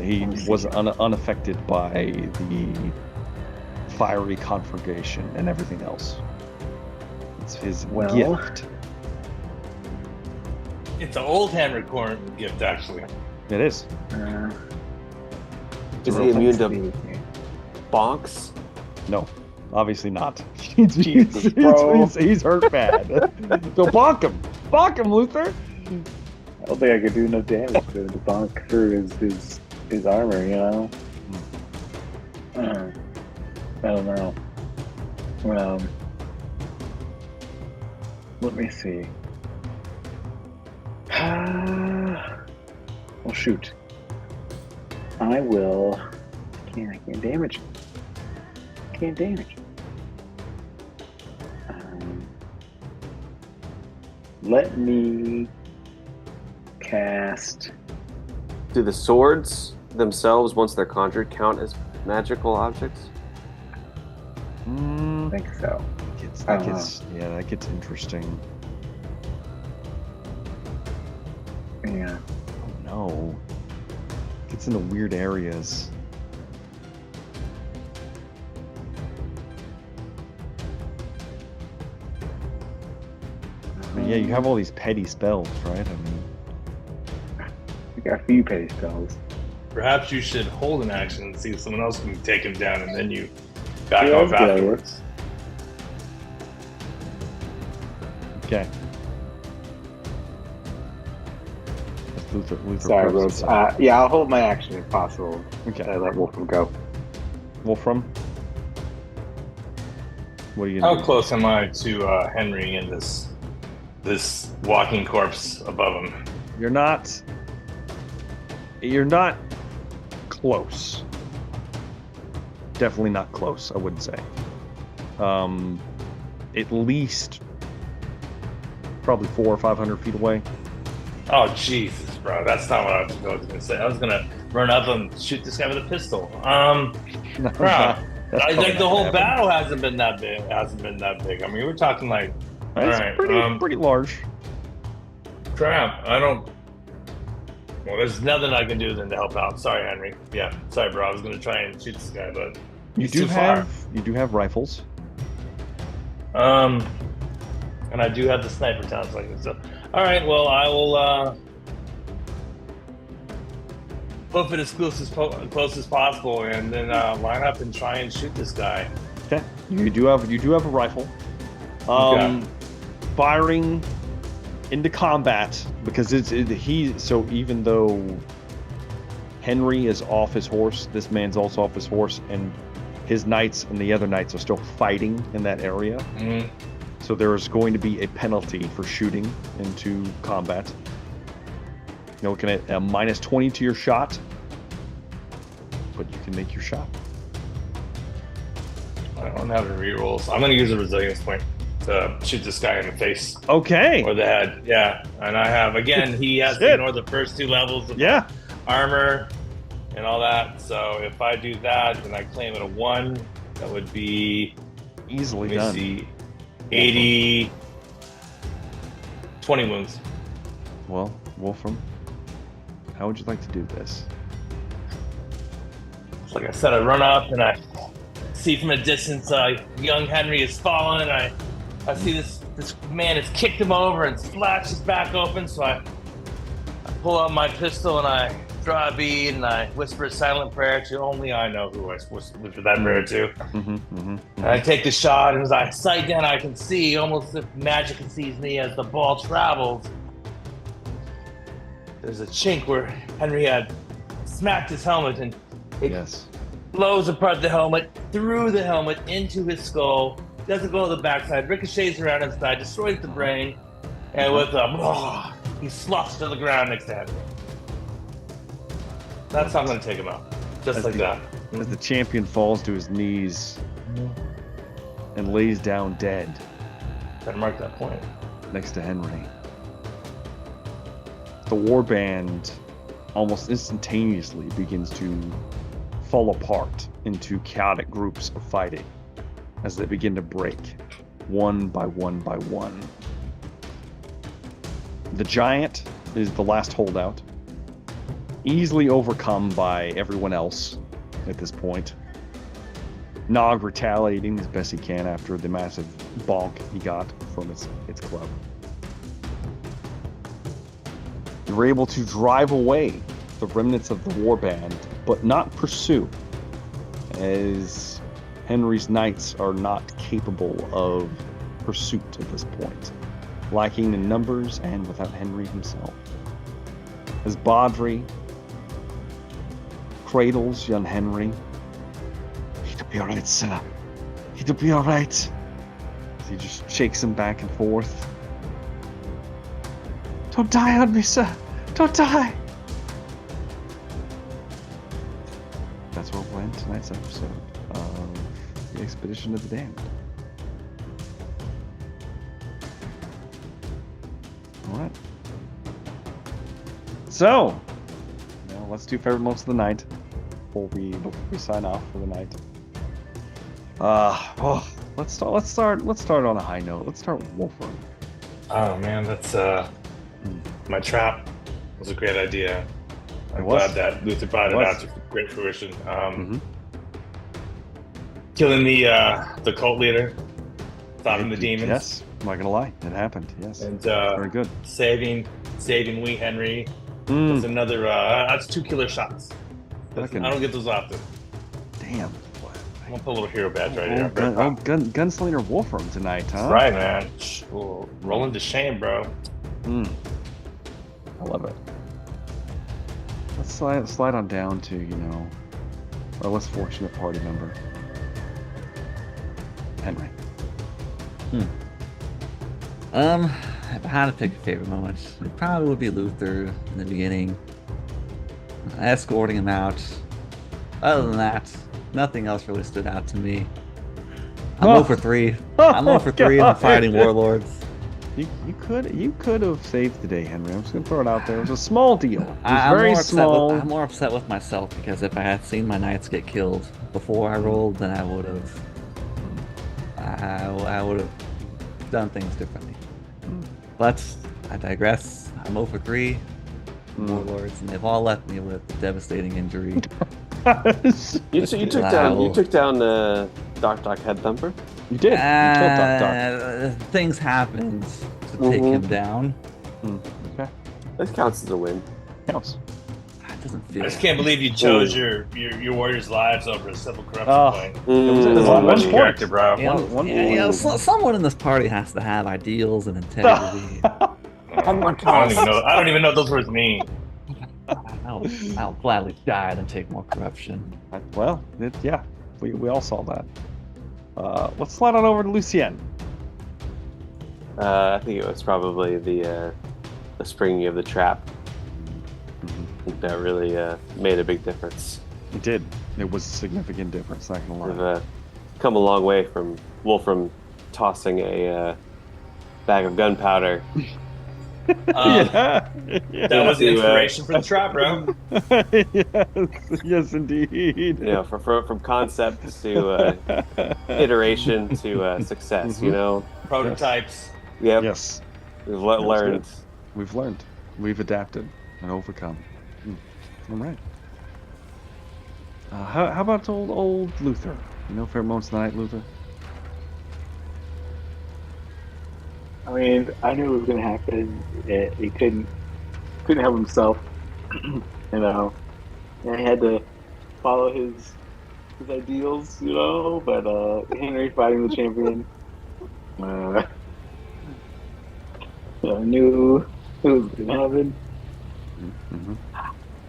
Speaker 1: unaffected by the fiery conflagration and everything else. It's his gift.
Speaker 2: It's an old Henry Corn gift, actually.
Speaker 1: It is.
Speaker 6: Is he immune to bonks?
Speaker 1: No. Obviously not.
Speaker 3: Jesus, bro.
Speaker 1: He's hurt bad. So bonk him. Bonk him, Luther.
Speaker 3: I don't think I could do enough damage to bonk through his armor, you know? I don't know. Let me see. Well, shoot. I can't damage him. Can't damage him. Let me cast.
Speaker 6: Do the swords themselves, once they're conjured, count as magical objects?
Speaker 3: I think so.
Speaker 1: That gets interesting.
Speaker 3: Yeah.
Speaker 1: Oh no. Gets into weird areas. I mean, yeah, you have all these petty spells, right? I mean,
Speaker 3: we got a few petty spells.
Speaker 2: Perhaps you should hold an action and see if someone else can take him down, and then you back off afterwards.
Speaker 1: Okay. Luther
Speaker 3: Sorry, Rose. Yeah, I'll hold my action if possible.
Speaker 1: Okay.
Speaker 3: Let Wolfram go.
Speaker 1: Wolfram? What are you gonna
Speaker 2: How close am I to Henry and this walking corpse above him?
Speaker 1: You're not close. Definitely not close, I wouldn't say. At least probably 400 or 500 feet away.
Speaker 2: Oh Jesus, bro! That's not what I was going to say. I was gonna run up and shoot this guy with a pistol. Bro, I think the whole battle hasn't been that big. I mean, we're talking like,
Speaker 1: it's pretty large.
Speaker 2: Crap! Well, there's nothing I can do then to help out. Sorry, Henry. Yeah, sorry, bro. I was gonna try and shoot this guy, but
Speaker 1: you do have rifles.
Speaker 2: And I do have the sniper talents like this. So, all right. Well, I will hoof it as close as possible, and then line up and try and shoot this guy.
Speaker 1: Okay. You do have a rifle. Firing into combat, because so even though Henry is off his horse, this man's also off his horse, and his knights and the other knights are still fighting in that area.
Speaker 2: Mm-hmm.
Speaker 1: So there is going to be a penalty for shooting into combat. You're looking at a -20 to your shot, but you can make your shot.
Speaker 2: I don't have any rerolls. I'm going to use a resilience point to shoot this guy in the face.
Speaker 1: Okay.
Speaker 2: Or the head. Yeah. And I have, again, he has to ignore the first 2 levels of armor and all that. So if I do that, then I claim it a 1. That would be
Speaker 1: easily done.
Speaker 2: See, 80, 20 wounds.
Speaker 1: Well, Wolfram, how would you like to do this?
Speaker 2: Like I said, I run up and I see from a distance young Henry is fallen, and I see this man has kicked him over and slashed his back open. So I pull out my pistol and I draw a bead and I whisper a silent prayer to only I know who I whisper that prayer to. And I take the shot, and as I sight down, I can see almost if magic sees me as the ball travels. There's a chink where Henry had smacked his helmet, and it blows apart the helmet, through the helmet, into his skull. Doesn't go to the backside, ricochets around inside, destroys the brain, and with a he sloughs to the ground next to Henry. That's how I'm going to take him out. Just like that.
Speaker 1: As the champion falls to his knees and lays down dead.
Speaker 2: Gotta mark that point.
Speaker 1: Next to Henry. The warband almost instantaneously begins to fall apart into chaotic groups of fighting as they begin to break, one by one by one. The giant is the last holdout, easily overcome by everyone else at this point. Nog retaliating as best he can after the massive bonk he got from its club. You were able to drive away the remnants of the warband, but not pursue, as Henry's knights are not capable of pursuit at this point, lacking in numbers and without Henry himself. As Baudry cradles young Henry, "It'll be all right, sir. It'll be all right." As he just shakes him back and forth. "Don't die on me, sir. Don't die." That's where we'll end tonight's episode of the Expedition of the Damned. All right. So, now let's do favorite moments of the night before we sign off for the night. Let's start on a high note. Let's start with Wolfram.
Speaker 2: Oh man, that's my trap was a great idea. I'm glad that Luther brought it out to great fruition. Killing the cult leader, stopping the demons.
Speaker 1: Yes, I'm not gonna lie, it happened. Yes,
Speaker 2: and
Speaker 1: very good.
Speaker 2: Saving wee Henry. That's another. That's 2 killer shots. I don't get those often.
Speaker 1: Damn.
Speaker 2: I'm gonna put a little hero badge right here.
Speaker 1: Gunslinger Wolfram tonight, huh?
Speaker 2: That's right, man. Rolling to shame, bro.
Speaker 1: I love it. Let's slide on down to, our less fortunate party member, Henry.
Speaker 5: If I had to pick a favorite moment, it probably would be Luther in the beginning, escorting him out. Other than that, nothing else really stood out to me. I'm 0 for 3. I'm 0 for 3 on fighting warlords.
Speaker 1: You could have saved the day, Henry. I'm just gonna throw it out there. It was a small deal. It was
Speaker 5: I'm
Speaker 1: very small.
Speaker 5: I'm more upset with myself because if I had seen my knights get killed before I rolled, then I would have done things differently. But I digress. I'm 0 for 3 warlords, and they've all left me with a devastating injury.
Speaker 6: You took down Doc Head Thumper.
Speaker 1: You did. You killed Doc.
Speaker 5: Things happened to take him down.
Speaker 1: Okay.
Speaker 6: That counts as a win.
Speaker 1: Counts.
Speaker 5: That doesn't feel.
Speaker 2: I just can't believe you chose your warriors' lives over a simple corruption point.
Speaker 1: It was
Speaker 2: One
Speaker 1: one
Speaker 2: character, bro.
Speaker 5: Someone in this party has to have ideals and integrity.
Speaker 2: I don't even know what those words mean.
Speaker 5: I'll gladly die than take more corruption.
Speaker 1: Well, we all saw that. Let's slide on over to Lucien.
Speaker 6: I think it was probably the springing of the trap. I think that really made a big difference.
Speaker 1: It did. It was a significant difference, not gonna lie.
Speaker 6: We've come a long way from Wolfram tossing a bag of gunpowder.
Speaker 2: That was the inspiration for the trap, bro.
Speaker 1: yes, indeed.
Speaker 6: From concept to iteration to success.
Speaker 2: Prototypes.
Speaker 6: Yep.
Speaker 1: Yes.
Speaker 6: We've learned.
Speaker 1: We've learned. We've adapted and overcome. All right. How about old Luther? Favorite moments of the night, Luther?
Speaker 3: I mean, I knew it was going to happen. He couldn't help himself. And he had to follow his ideals, But Henry fighting the champion, I knew it was going to happen.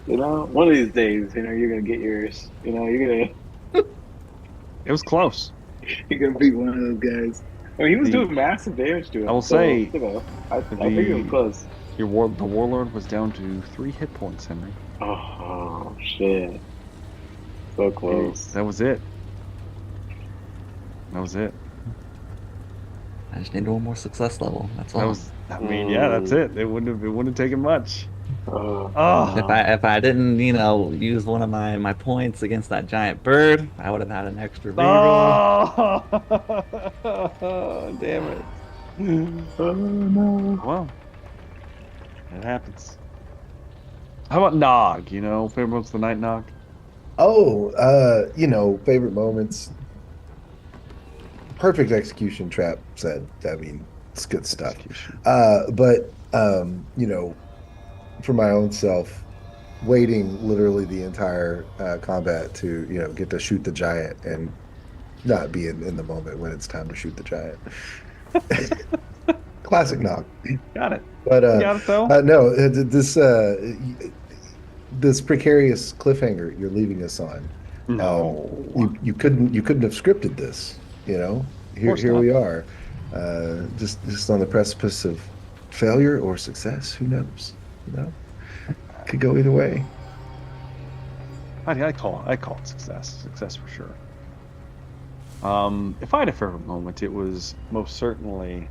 Speaker 3: One of these days, you're going to get yours. You're going
Speaker 1: to. It was close.
Speaker 3: You're going to be one of those guys. I mean, he was doing massive damage to him.
Speaker 1: I will say,
Speaker 3: I think it was close.
Speaker 1: The warlord was down to 3 hit points, Henry.
Speaker 3: Oh shit! So close.
Speaker 1: That was it.
Speaker 5: I just need one more success level. That's all.
Speaker 1: That's it. It wouldn't have taken much.
Speaker 5: If I didn't, use one of my points against that giant bird, I would have had an extra reroll.
Speaker 1: Oh, damn it! Oh no! Well, it happens. How about Nog? Favorite moments of the night, Nog?
Speaker 4: Favorite moments. Perfect execution, Trap said. I mean, it's good stuff. But for my own self, waiting literally the entire combat to get to shoot the giant and not be in the moment when it's time to shoot the giant. Classic Nog.
Speaker 1: Got it.
Speaker 4: But
Speaker 1: Got it though.
Speaker 4: no, this precarious cliffhanger you're leaving us on.
Speaker 1: No,
Speaker 4: you couldn't have scripted this. You know, here we are, just on the precipice of failure or success. Who knows? You know, could go either way.
Speaker 1: I call it success for sure. If I had a favorite moment, it was most certainly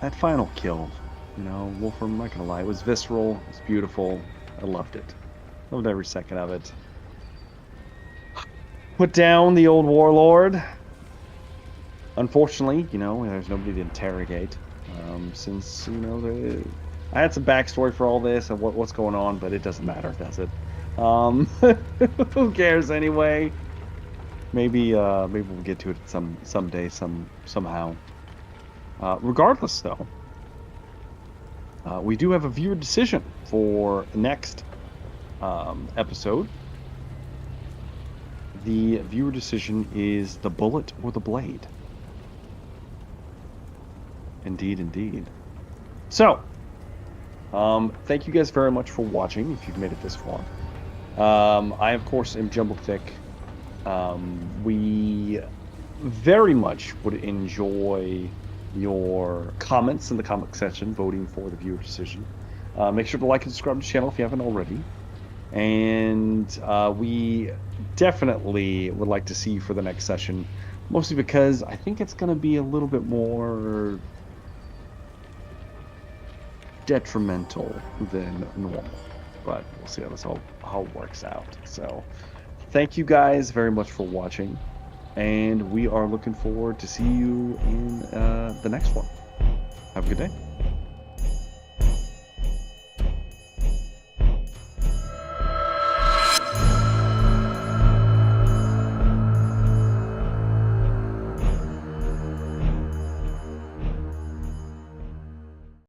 Speaker 1: that final kill. You know, Wolfram, I'm not gonna lie, it was visceral, it's beautiful, I loved it. Loved every second of it. Put down the old warlord. Unfortunately, you know, there's nobody to interrogate. Since, you know, I had some backstory for all this and what's going on, but it doesn't matter, does it? Who cares anyway? Maybe we'll get to it someday, somehow. Regardless, though, we do have a viewer decision for the next episode. The viewer decision is the bullet or the blade. Indeed, indeed. So, thank you guys very much for watching, if you've made it this far. I, of course, am Jumblethicc. We very much would enjoy your comments in the comment section, voting for the viewer decision. Make sure to like and subscribe to the channel if you haven't already. And we definitely would like to see you for the next session, mostly because I think it's going to be a little bit more detrimental than normal. But we'll see how this how it works out. So thank you guys very much for watching, and we are looking forward to see you in the next one. Have a good day.